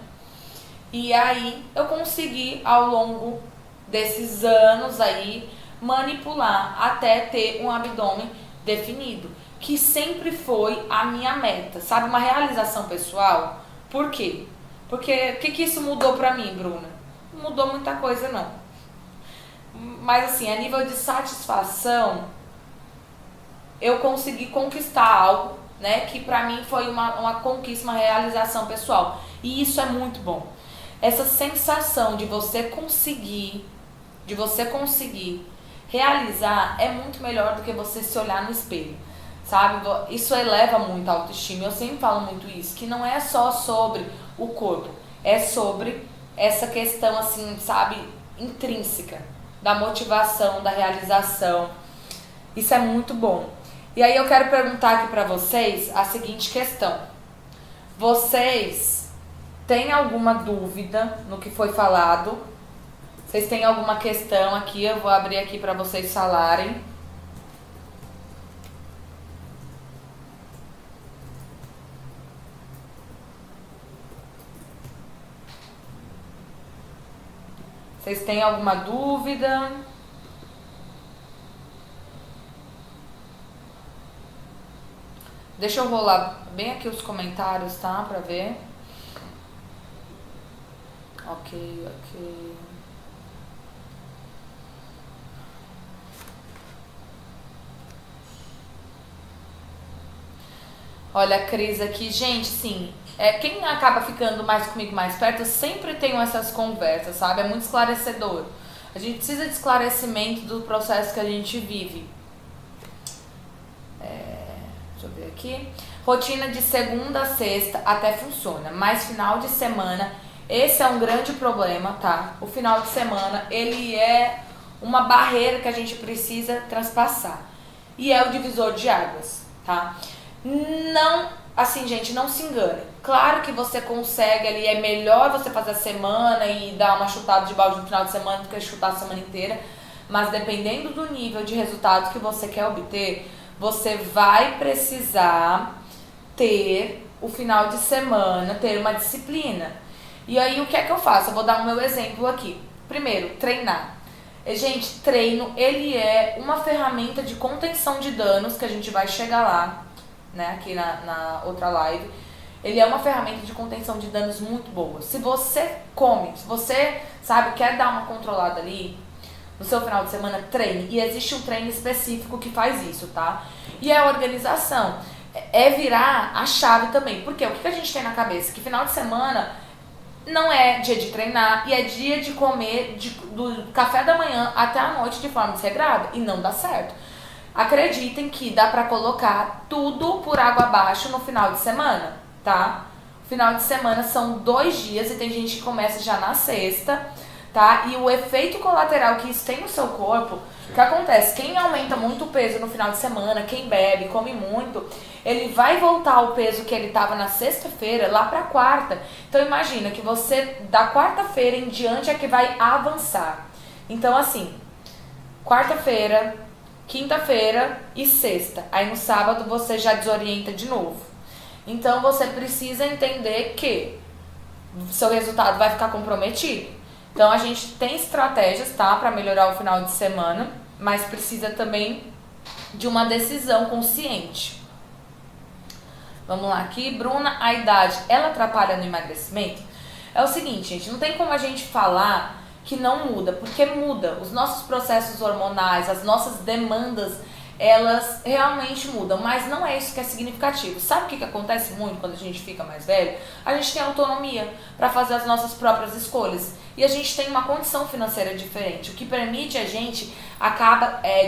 E aí eu consegui, ao longo desses anos aí, manipular até ter um abdômen definido, que sempre foi a minha meta, sabe? Uma realização pessoal. Por quê? Porque o que isso mudou pra mim, Bruna? Não mudou muita coisa, não. Mas assim, a nível de satisfação, eu consegui conquistar algo, né, que pra mim foi uma conquista, uma realização pessoal. E isso é muito bom. Essa sensação de você conseguir realizar é muito melhor do que você se olhar no espelho, sabe? Isso eleva muito a autoestima. Eu sempre falo muito isso, que não é só sobre o corpo, é sobre essa questão, assim, sabe, intrínseca, da motivação, da realização. Isso é muito bom. E aí eu quero perguntar aqui pra vocês a seguinte questão. Vocês têm alguma dúvida no que foi falado? Vocês têm alguma questão aqui? Eu vou abrir aqui pra vocês falarem. Vocês têm alguma dúvida? Deixa eu rolar bem aqui os comentários, tá? Pra ver. Ok. Olha a Cris aqui. Gente, sim, quem acaba ficando mais comigo mais perto, eu sempre tenho essas conversas, sabe? É muito esclarecedor. A gente precisa de esclarecimento do processo que a gente vive. Deixa eu ver aqui. Rotina de segunda a sexta até funciona, mas final de semana, esse é um grande problema, tá? O final de semana, ele é uma barreira que a gente precisa transpassar. E é o divisor de águas, tá? Não, assim, gente, não se engane. Claro que você consegue ali, é melhor você fazer a semana e dar uma chutada de balde no final de semana do que chutar a semana inteira. Mas dependendo do nível de resultados que você quer obter, você vai precisar ter o final de semana, ter uma disciplina. E aí o que é que eu faço? Eu vou dar o meu exemplo aqui. Primeiro, treinar. Gente, treino, ele é uma ferramenta de contenção de danos, que a gente vai chegar lá, né, aqui na outra live. ele é uma ferramenta de contenção de danos muito boa. Se você come, se você, sabe, quer dar uma controlada ali no seu final de semana, treine. E existe um treino específico que faz isso, tá? E a organização é virar a chave também. Porque o que a gente tem na cabeça? Que final de semana não é dia de treinar e é dia de comer do café da manhã até a noite de forma desregrada. E não dá certo. Acreditem que dá pra colocar tudo por água abaixo no final de semana, tá? Final de semana são 2 dias e tem gente que começa já na sexta, tá? E o efeito colateral que isso tem no seu corpo, o que acontece? Quem aumenta muito o peso no final de semana, quem bebe, come muito, ele vai voltar ao peso que ele tava na sexta-feira lá pra quarta. Então imagina que você, da quarta-feira em diante, é que vai avançar. Então assim, quarta-feira, quinta-feira e sexta. Aí no sábado você já desorienta de novo. Então você precisa entender que seu resultado vai ficar comprometido. Então a gente tem estratégias, tá, para melhorar o final de semana, mas precisa também de uma decisão consciente. Vamos lá aqui, Bruna, a idade, ela atrapalha no emagrecimento? É o seguinte, gente, não tem como a gente falar que não muda, porque muda. Os nossos processos hormonais, as nossas demandas, elas realmente mudam, mas não é isso que é significativo. Sabe o que acontece muito quando a gente fica mais velho? A gente tem autonomia para fazer as nossas próprias escolhas e a gente tem uma condição financeira diferente, o que permite a gente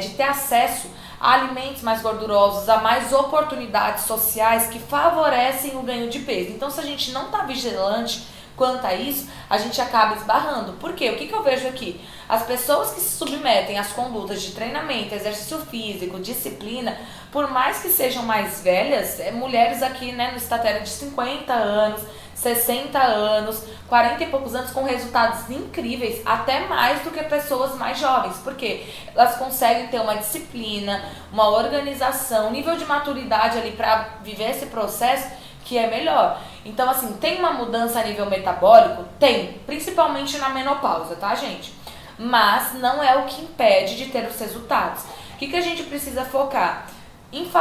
de ter acesso a alimentos mais gordurosos, a mais oportunidades sociais que favorecem o ganho de peso. Então, se a gente não está vigilante quanto a isso, a gente acaba esbarrando. Por quê? O que eu vejo aqui? As pessoas que se submetem às condutas de treinamento, exercício físico, disciplina, por mais que sejam mais velhas, mulheres aqui, né, no estatéria de 50 anos, 60 anos, 40 e poucos anos, com resultados incríveis, até mais do que pessoas mais jovens. Por quê? Elas conseguem ter uma disciplina, uma organização, um nível de maturidade ali para viver esse processo que é melhor. Então, assim, tem uma mudança a nível metabólico? Tem, principalmente na menopausa, tá, gente? Mas não é o que impede de ter os resultados. O que a gente precisa focar? Em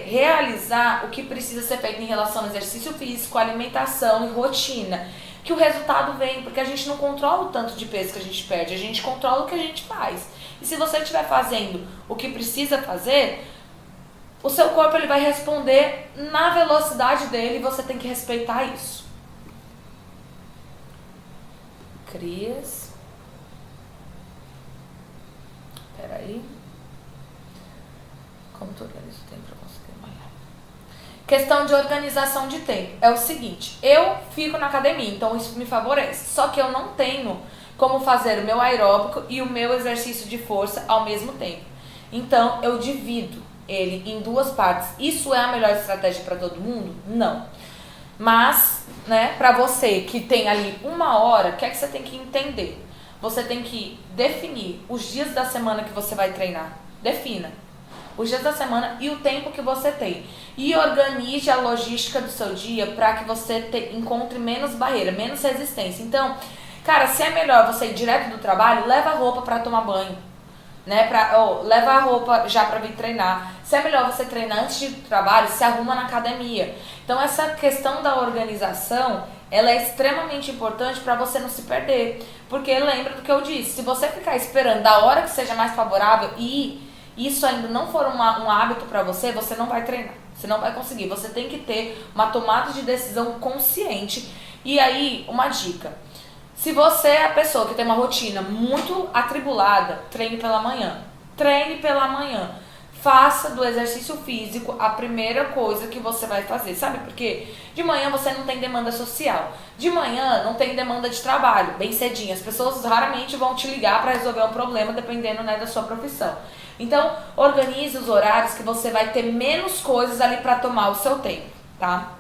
realizar o que precisa ser feito em relação ao exercício físico, alimentação e rotina. Que o resultado vem, porque a gente não controla o tanto de peso que a gente perde, a gente controla o que a gente faz. E se você estiver fazendo o que precisa fazer, o seu corpo ele vai responder na velocidade dele e você tem que respeitar isso. Crias. Peraí. Como tu organiza o tempo para conseguir malhar? Questão de organização de tempo. É o seguinte, eu fico na academia, então isso me favorece. Só que eu não tenho como fazer o meu aeróbico e o meu exercício de força ao mesmo tempo. Então eu divido ele em 2 partes. Isso é a melhor estratégia para todo mundo? Não. Mas, né, para você que tem ali 1 hora, o que é que você tem que entender? Você tem que definir os dias da semana que você vai treinar. Defina os dias da semana e o tempo que você tem. E organize a logística do seu dia para que você encontre menos barreira, menos resistência. Então, cara, se é melhor você ir direto do trabalho, leva a roupa para tomar banho. Né, leva a roupa já para vir treinar. Se é melhor você treinar antes do trabalho, se arruma na academia. Então essa questão da organização, ela é extremamente importante para você não se perder. Porque lembra do que eu disse, se você ficar esperando da hora que seja mais favorável e isso ainda não for um hábito para você, você não vai treinar. Você não vai conseguir. Você tem que ter uma tomada de decisão consciente. E aí, uma dica. Se você é a pessoa que tem uma rotina muito atribulada, treine pela manhã. Treine pela manhã. Faça do exercício físico a primeira coisa que você vai fazer. Sabe por quê? De manhã você não tem demanda social. De manhã não tem demanda de trabalho, bem cedinho. As pessoas raramente vão te ligar para resolver um problema, dependendo, né, da sua profissão. Então, organize os horários que você vai ter menos coisas ali para tomar o seu tempo, tá?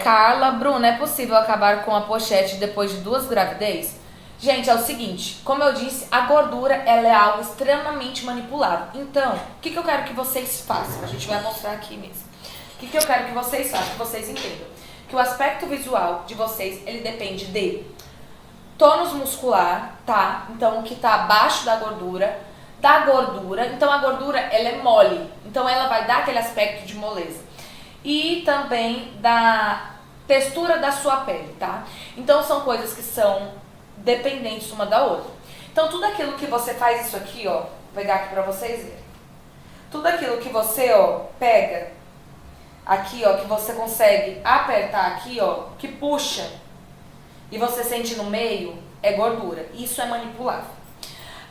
Carla, Bruna, é possível acabar com a pochete depois de 2 gravidez? Gente, é o seguinte, como eu disse, a gordura ela é algo extremamente manipulável. Então, o que eu quero que vocês façam? A gente vai mostrar aqui mesmo. O que eu quero que vocês façam, que vocês entendam? Que o aspecto visual de vocês, ele depende de tônus muscular, tá? Então, o que tá abaixo da gordura. Então, a gordura, ela é mole. Então, ela vai dar aquele aspecto de moleza. e também da textura da sua pele, tá? Então são coisas que são dependentes uma da outra. Então tudo aquilo que você faz isso aqui, ó, vou pegar aqui pra vocês verem. Tudo aquilo que você, ó, pega aqui, ó, que você consegue apertar aqui, ó, que puxa e você sente no meio, é gordura. Isso é manipulável.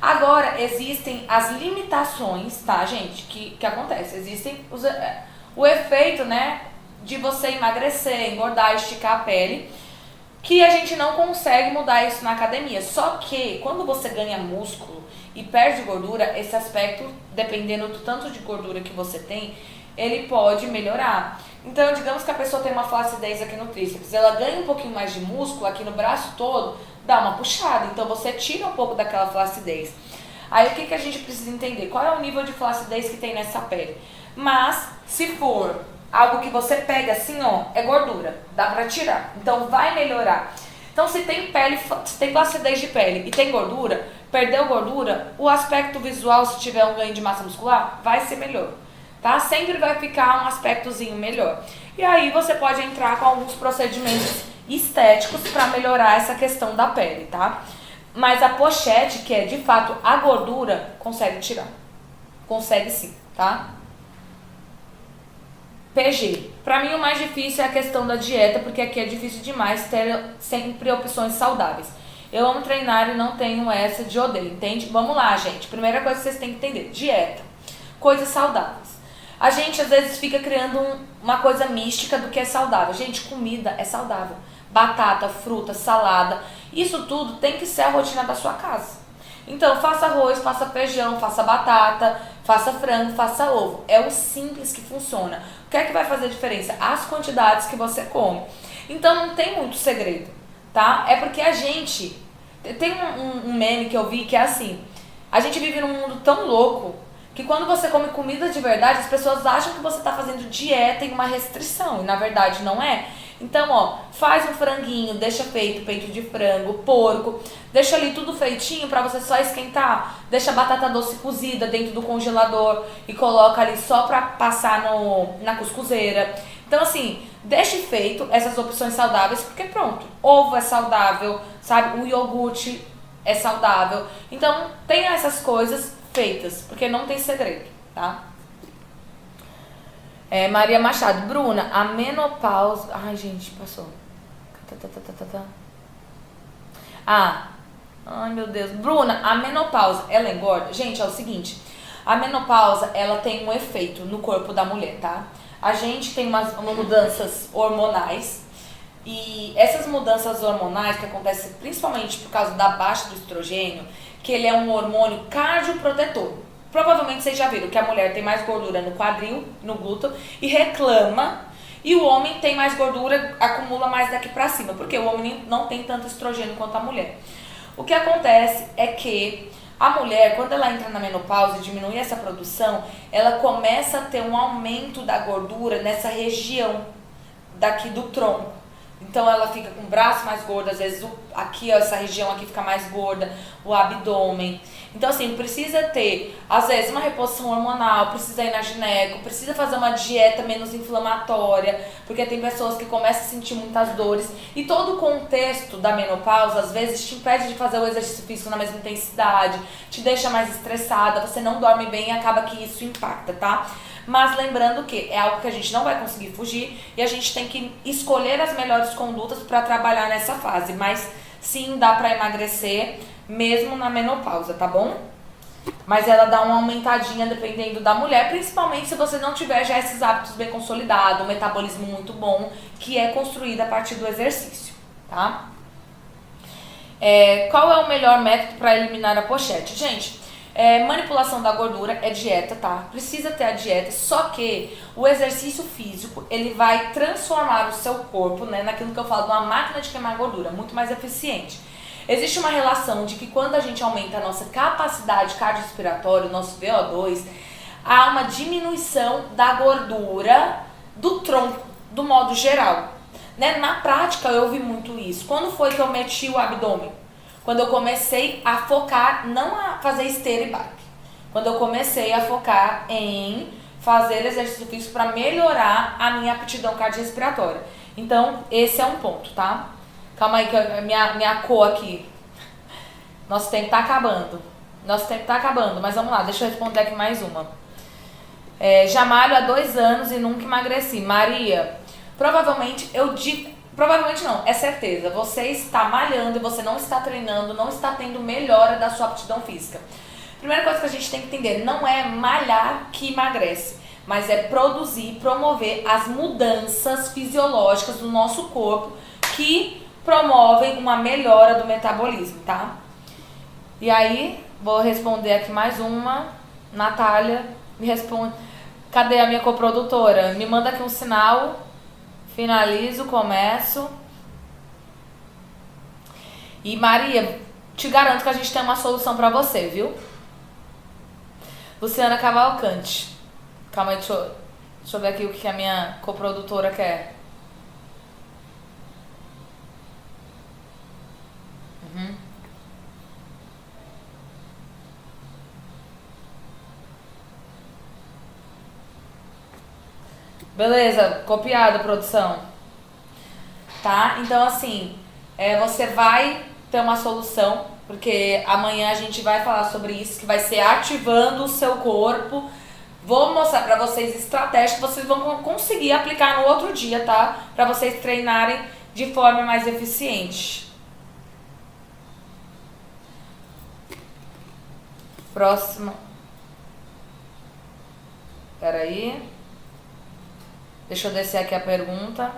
Agora, existem as limitações, tá, gente, que acontece. Existem o efeito, né, de você emagrecer, engordar, esticar a pele, que a gente não consegue mudar isso na academia. Só que, quando você ganha músculo e perde gordura, esse aspecto, dependendo do tanto de gordura que você tem, ele pode melhorar. Então, digamos que a pessoa tem uma flacidez aqui no tríceps, ela ganha um pouquinho mais de músculo aqui no braço todo, dá uma puxada, então você tira um pouco daquela flacidez. Aí o que a gente precisa entender? Qual é o nível de flacidez que tem nessa pele? Mas, se for algo que você pega assim, ó, é gordura, dá pra tirar, então vai melhorar. Então se tem pele, se tem flacidez de pele e tem gordura, perdeu gordura, o aspecto visual, se tiver um ganho de massa muscular, vai ser melhor, tá? Sempre vai ficar um aspectozinho melhor. E aí você pode entrar com alguns procedimentos estéticos para melhorar essa questão da pele, tá? Mas a pochete, que é de fato a gordura, consegue tirar. Consegue sim, tá? PG. Pra mim o mais difícil é a questão da dieta, porque aqui é difícil demais ter sempre opções saudáveis. Eu amo treinar e não tenho essa de odeio, entende? Vamos lá, gente. Primeira coisa que vocês têm que entender, dieta. Coisas saudáveis. A gente às vezes fica criando uma coisa mística do que é saudável. Gente, comida é saudável. Batata, fruta, salada, isso tudo tem que ser a rotina da sua casa. Então, faça arroz, faça feijão, faça batata, faça frango, faça ovo. É o simples que funciona. O que é que vai fazer diferença? As quantidades que você come. Então, não tem muito segredo, tá? É porque a gente... Tem um meme que eu vi que é assim, a gente vive num mundo tão louco que quando você come comida de verdade, as pessoas acham que você está fazendo dieta e uma restrição, e na verdade não é. Então, ó, faz um franguinho, deixa feito peito de frango, porco, deixa ali tudo feitinho pra você só esquentar, deixa a batata doce cozida dentro do congelador e coloca ali só pra passar na cuscuzeira. Então, assim, deixe feito essas opções saudáveis, porque pronto, ovo é saudável, sabe, o iogurte é saudável. Então, tenha essas coisas feitas, porque não tem segredo, tá? Maria Machado, Bruna, a menopausa... Ai, gente, passou. Ai, meu Deus. Bruna, a menopausa, ela engorda? Gente, é o seguinte, a menopausa, ela tem um efeito no corpo da mulher, tá? A gente tem umas mudanças hormonais, e essas mudanças hormonais que acontecem principalmente por causa da baixa do estrogênio, que ele é um hormônio cardioprotetor. Provavelmente vocês já viram que a mulher tem mais gordura no quadril, no glúteo, e reclama, e o homem tem mais gordura, acumula mais daqui pra cima, porque o homem não tem tanto estrogênio quanto a mulher. O que acontece é que a mulher, quando ela entra na menopausa e diminui essa produção, ela começa a ter um aumento da gordura nessa região daqui do tronco. Então ela fica com o braço mais gordo, às vezes aqui, ó, essa região aqui fica mais gorda, o abdômen. Então assim, precisa ter, às vezes, uma reposição hormonal, precisa ir na gineco, precisa fazer uma dieta menos inflamatória, porque tem pessoas que começam a sentir muitas dores. E todo o contexto da menopausa, às vezes, te impede de fazer o exercício físico na mesma intensidade, te deixa mais estressada, você não dorme bem e acaba que isso impacta, tá? Mas lembrando que é algo que a gente não vai conseguir fugir e a gente tem que escolher as melhores condutas para trabalhar nessa fase. Mas sim, dá para emagrecer mesmo na menopausa, tá bom? Mas ela dá uma aumentadinha dependendo da mulher, principalmente se você não tiver já esses hábitos bem consolidados, um metabolismo muito bom, que é construído a partir do exercício, tá? Qual é o melhor método para eliminar a pochete? Gente, manipulação da gordura é dieta, tá? Precisa ter a dieta, só que o exercício físico, ele vai transformar o seu corpo, né, naquilo que eu falo de uma máquina de queimar gordura, muito mais eficiente. Existe uma relação de que quando a gente aumenta a nossa capacidade cardiorrespiratória, o nosso VO2, há uma diminuição da gordura do tronco, do modo geral. Né? Na prática eu vi muito isso. Quando foi que eu meti o abdômen? Quando eu comecei a focar, não a fazer esteira e bike. Quando eu comecei a focar em fazer exercício físico para melhorar a minha aptidão cardiorrespiratória. Então, esse é um ponto, tá? Calma aí que minha cor aqui. Nosso tempo tá acabando. Mas vamos lá, deixa eu responder aqui mais uma. Já malho há 2 anos e nunca emagreci. Maria, provavelmente não, é certeza. Você está malhando e você não está treinando, não está tendo melhora da sua aptidão física. Primeira coisa que a gente tem que entender, não é malhar que emagrece, mas é produzir, promover as mudanças fisiológicas do nosso corpo que promovem uma melhora do metabolismo, tá? E aí, vou responder aqui mais uma. Natália, me responde. Cadê a minha coprodutora? Me manda aqui um sinal. Finalizo, começo. E Maria, te garanto que a gente tem uma solução pra você, viu? Luciana Cavalcante. Calma aí, deixa eu ver aqui o que a minha coprodutora quer. Beleza, copiado, produção. Tá? Então, assim, você vai ter uma solução, porque amanhã a gente vai falar sobre isso, que vai ser ativando o seu corpo. Vou mostrar pra vocês estratégias que vocês vão conseguir aplicar no outro dia, tá? Pra vocês treinarem de forma mais eficiente. Próxima. Peraí. Deixa eu descer aqui a pergunta.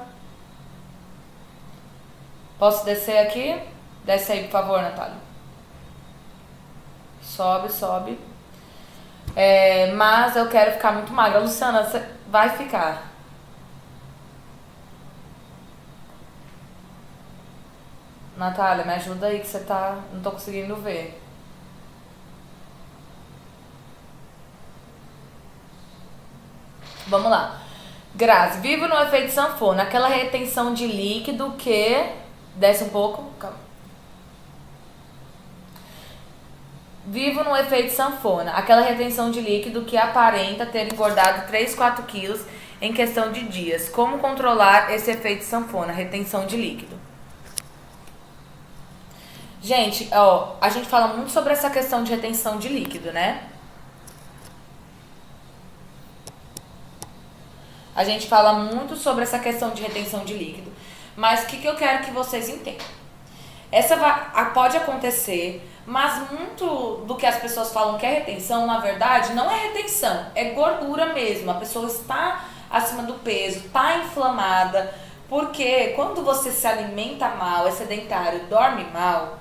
Posso descer aqui? Desce aí, por favor, Natália. Sobe. Mas eu quero ficar muito magra. Luciana, você vai ficar. Natália, me ajuda aí que você tá... Não tô conseguindo ver. Vamos lá. Grazi, vivo no efeito sanfona, aquela retenção de líquido que... Desce um pouco, calma. Vivo no efeito sanfona, aquela retenção de líquido que aparenta ter engordado 3, 4 quilos em questão de dias. Como controlar esse efeito sanfona, retenção de líquido? Gente, a gente fala muito sobre essa questão de retenção de líquido, né? A gente fala muito sobre essa questão de retenção de líquido. Mas o que eu quero que vocês entendam? Pode acontecer, mas muito do que as pessoas falam que é retenção, na verdade, não é retenção. É gordura mesmo. A pessoa está acima do peso, está inflamada. Porque quando você se alimenta mal, é sedentário, dorme mal,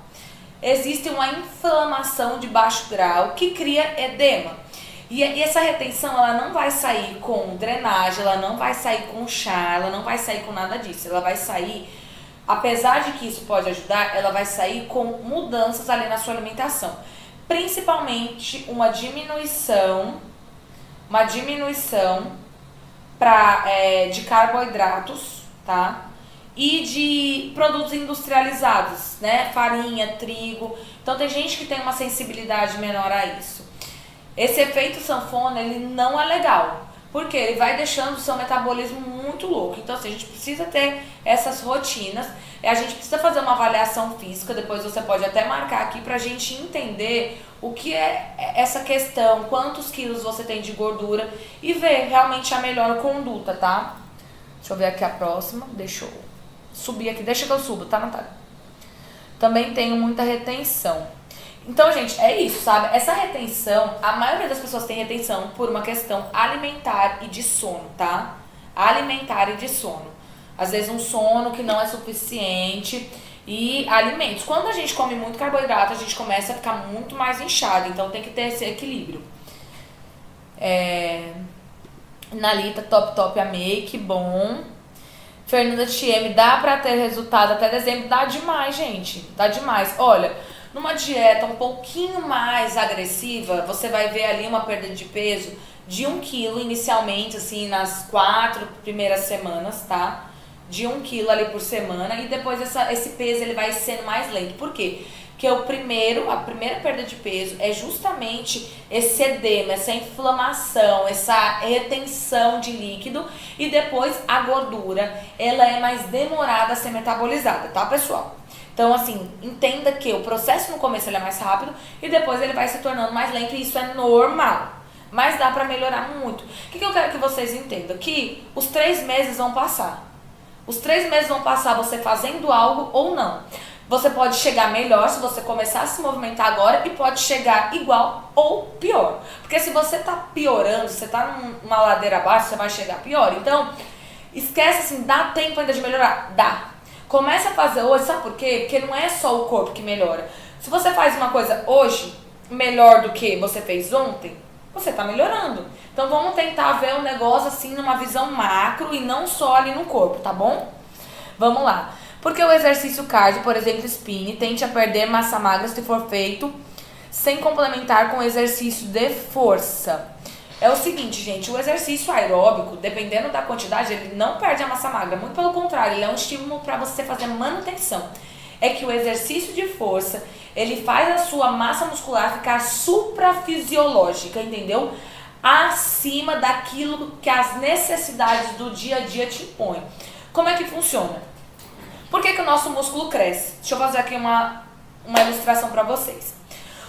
existe uma inflamação de baixo grau que cria edema. E essa retenção, ela não vai sair com drenagem, ela não vai sair com chá, ela não vai sair com nada disso. Ela vai sair, apesar de que isso pode ajudar, ela vai sair com mudanças ali na sua alimentação. Principalmente uma diminuição de carboidratos, tá? E de produtos industrializados, né? Farinha, trigo. Então tem gente que tem uma sensibilidade menor a isso. Esse efeito sanfona, ele não é legal, porque ele vai deixando o seu metabolismo muito louco. Então, assim, a gente precisa ter essas rotinas, a gente precisa fazer uma avaliação física, depois você pode até marcar aqui pra gente entender o que é essa questão, quantos quilos você tem de gordura e ver realmente a melhor conduta, tá? Deixa eu ver aqui a próxima, deixa eu subir aqui, deixa que eu subo, tá, Natália? Também tenho muita retenção. Então, gente, é isso, sabe? Essa retenção, a maioria das pessoas tem retenção por uma questão alimentar e de sono, tá? Alimentar e de sono. Às vezes um sono que não é suficiente e alimentos. Quando a gente come muito carboidrato, a gente começa a ficar muito mais inchado, então tem que ter esse equilíbrio. Nalita, top, amei, que bom. Fernanda TM, dá pra ter resultado até dezembro? Dá demais, gente, dá demais. Olha... Numa dieta um pouquinho mais agressiva, você vai ver ali uma perda de peso de 1 quilo inicialmente, assim, nas 4 primeiras semanas, tá? De 1 quilo ali por semana e depois esse peso ele vai sendo mais lento. Por quê? que a primeira perda de peso é justamente esse edema, essa inflamação, essa retenção de líquido, e depois a gordura, ela é mais demorada a ser metabolizada, tá, pessoal? Então, assim, entenda que o processo no começo ele é mais rápido e depois ele vai se tornando mais lento, e isso é normal. Mas dá pra melhorar muito. O que eu quero que vocês entendam? Que os 3 meses vão passar. Os 3 meses vão passar você fazendo algo ou não. Você pode chegar melhor se você começar a se movimentar agora, e pode chegar igual ou pior. Porque se você tá piorando, se você tá numa ladeira abaixo, você vai chegar pior. Então, esquece assim, dá tempo ainda de melhorar? Dá. Começa a fazer hoje, sabe por quê? Porque não é só o corpo que melhora. Se você faz uma coisa hoje melhor do que você fez ontem, você tá melhorando. Então vamos tentar ver o negócio assim numa visão macro e não só ali no corpo, tá bom? Vamos lá. Porque o exercício cardio, por exemplo, spinning, tende a perder massa magra se for feito sem complementar com exercício de força. É o seguinte, gente, o exercício aeróbico, dependendo da quantidade, ele não perde a massa magra. Muito pelo contrário, ele é um estímulo para você fazer manutenção. É que o exercício de força, ele faz a sua massa muscular ficar suprafisiológica, entendeu? Acima daquilo que as necessidades do dia a dia te impõem. Como é que funciona? Por que o nosso músculo cresce? Deixa eu fazer aqui uma ilustração para vocês.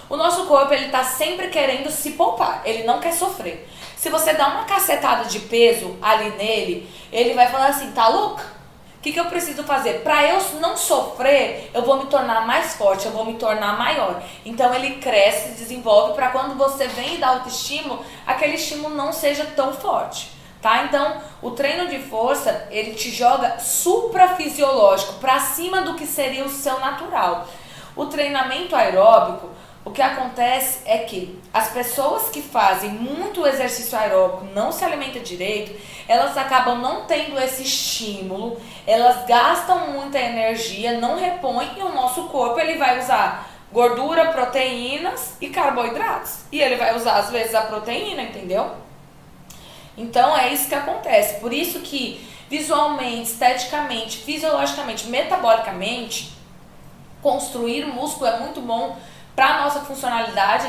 O nosso corpo, ele tá sempre querendo se poupar, ele não quer sofrer. Se você dá uma cacetada de peso ali nele, ele vai falar assim, tá louca? O que eu preciso fazer? Para eu não sofrer, eu vou me tornar mais forte, eu vou me tornar maior. Então ele cresce, desenvolve, para quando você vem e dá autoestímulo, aquele estímulo não seja tão forte. Tá? Então, o treino de força, ele te joga suprafisiológico, para cima do que seria o seu natural. O treinamento aeróbico, o que acontece é que as pessoas que fazem muito exercício aeróbico, não se alimentam direito, elas acabam não tendo esse estímulo, elas gastam muita energia, não repõem, e o nosso corpo ele vai usar gordura, proteínas e carboidratos. E ele vai usar às vezes a proteína, entendeu? Então é isso que acontece. Por isso que visualmente, esteticamente, fisiologicamente, metabolicamente, construir músculo é muito bom para a nossa funcionalidade,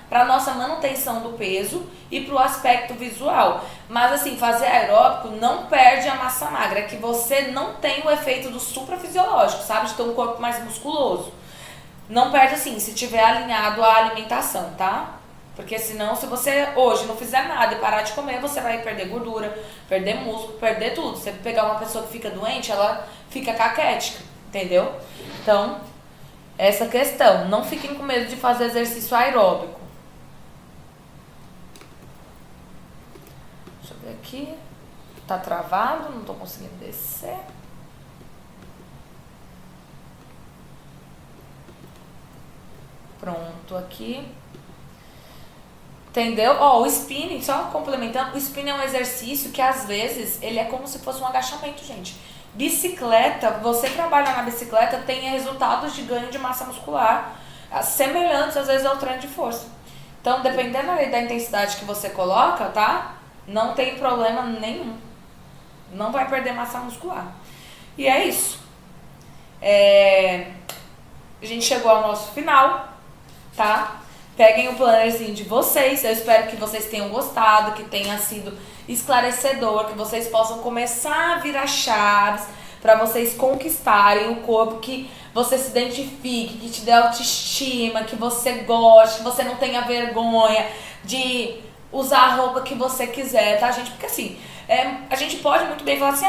para a nossa manutenção do peso e para o aspecto visual. Mas assim, fazer aeróbico não perde a massa magra, é que você não tem o efeito do suprafisiológico, sabe? De ter um corpo mais musculoso. Não perde assim, se tiver alinhado à alimentação, tá? Porque senão, se você hoje não fizer nada e parar de comer, você vai perder gordura, perder músculo, perder tudo. Se você pegar uma pessoa que fica doente, ela fica caquética, entendeu? Então, essa questão, não fiquem com medo de fazer exercício aeróbico. Deixa eu ver aqui. Tá travado, não tô conseguindo descer. Pronto, aqui. Entendeu? Ó, o spinning, só complementando, o spinning é um exercício que às vezes ele é como se fosse um agachamento, gente. Bicicleta, você trabalha na bicicleta, tem resultados de ganho de massa muscular semelhantes às vezes ao treino de força. Então, dependendo aí da intensidade que você coloca, tá? Não tem problema nenhum. Não vai perder massa muscular. E é isso. A gente chegou ao nosso final, tá? Peguem o plannerzinho de vocês, eu espero que vocês tenham gostado, que tenha sido esclarecedor, que vocês possam começar a virar chaves para vocês conquistarem o corpo que você se identifique, que te dê autoestima, que você goste, que você não tenha vergonha de usar a roupa que você quiser, tá, gente? Porque assim, a gente pode muito bem falar assim,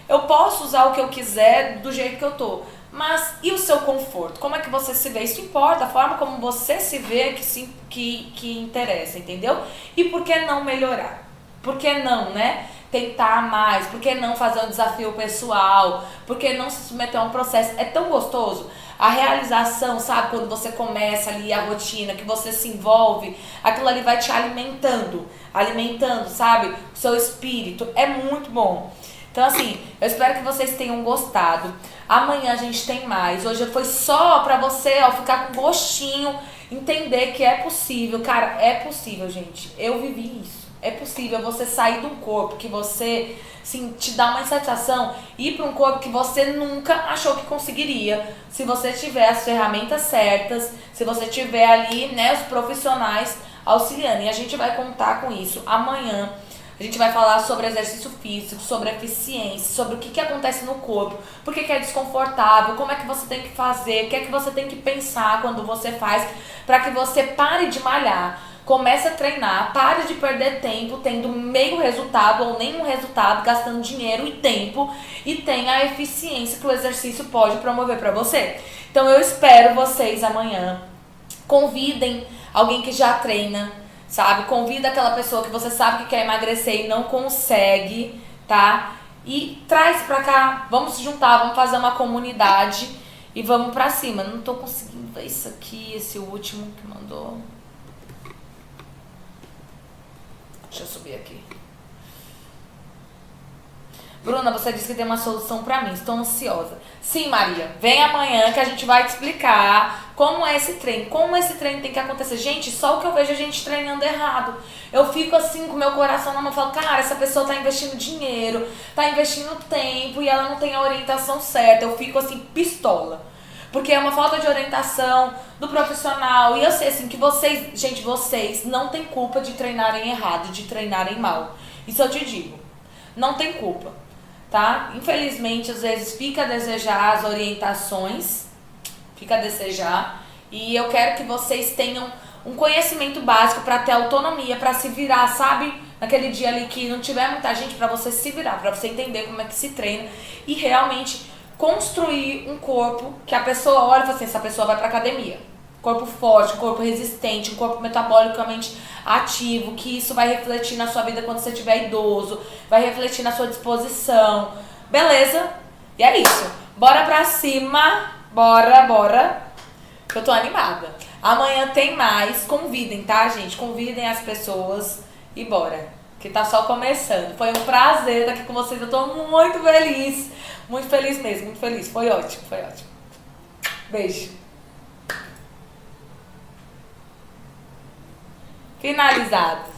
eu posso usar o que eu quiser do jeito que eu tô. Mas e o seu conforto? Como é que você se vê? Isso importa, a forma como você se vê que interessa, entendeu? E por que não melhorar? Por que não, né? Tentar mais? Por que não fazer um desafio pessoal? Por que não se submeter a um processo? É tão gostoso. A realização, sabe? Quando você começa ali a rotina, que você se envolve, aquilo ali vai te alimentando, sabe? O seu espírito. É muito bom. Então assim, eu espero que vocês tenham gostado. Amanhã a gente tem mais. Hoje foi só pra você, ficar com gostinho, entender que é possível. Cara, é possível, gente. Eu vivi isso. É possível você sair de um corpo que você, assim, te dá uma insatisfação e ir para um corpo que você nunca achou que conseguiria. Se você tiver as ferramentas certas, se você tiver ali, né, os profissionais auxiliando. E a gente vai contar com isso amanhã. A gente vai falar sobre exercício físico, sobre eficiência, sobre o que acontece no corpo, por que é desconfortável, como é que você tem que fazer, o que é que você tem que pensar quando você faz, para que você pare de malhar, comece a treinar, pare de perder tempo tendo meio resultado ou nenhum resultado, gastando dinheiro e tempo, e tenha a eficiência que o exercício pode promover para você. Então eu espero vocês amanhã. Convidem alguém que já treina, sabe? Convida aquela pessoa que você sabe que quer emagrecer e não consegue, tá? E traz pra cá, vamos se juntar, vamos fazer uma comunidade e vamos pra cima. Não tô conseguindo ver isso aqui, esse último que mandou. Deixa eu subir aqui. Bruna, você disse que tem uma solução pra mim, estou ansiosa. Sim, Maria, vem amanhã que a gente vai te explicar como é esse treino, como esse treino tem que acontecer. Gente, só o que eu vejo a gente treinando errado. Eu fico assim com meu coração na mão, falo, cara, essa pessoa tá investindo dinheiro, tá investindo tempo e ela não tem a orientação certa. Eu fico assim, pistola. Porque é uma falta de orientação do profissional. E eu sei assim que vocês, gente, vocês não têm culpa de treinarem errado, de treinarem mal. Isso eu te digo. Não tem culpa. Tá? Infelizmente, às vezes fica a desejar as orientações, fica a desejar, e eu quero que vocês tenham um conhecimento básico para ter autonomia, para se virar, sabe? Naquele dia ali que não tiver muita gente, para você se virar, para você entender como é que se treina e realmente construir um corpo que a pessoa olha e fala assim, essa pessoa vai para academia. Corpo forte, corpo resistente, um corpo metabolicamente ativo, que isso vai refletir na sua vida quando você estiver idoso, vai refletir na sua disposição. Beleza? E é isso. Bora pra cima. Bora. Eu tô animada. Amanhã tem mais. Convidem, tá, gente? Convidem as pessoas e bora. Que tá só começando. Foi um prazer estar aqui com vocês. Eu tô muito feliz. Muito feliz mesmo, muito feliz. Foi ótimo. Beijo. Finalizado.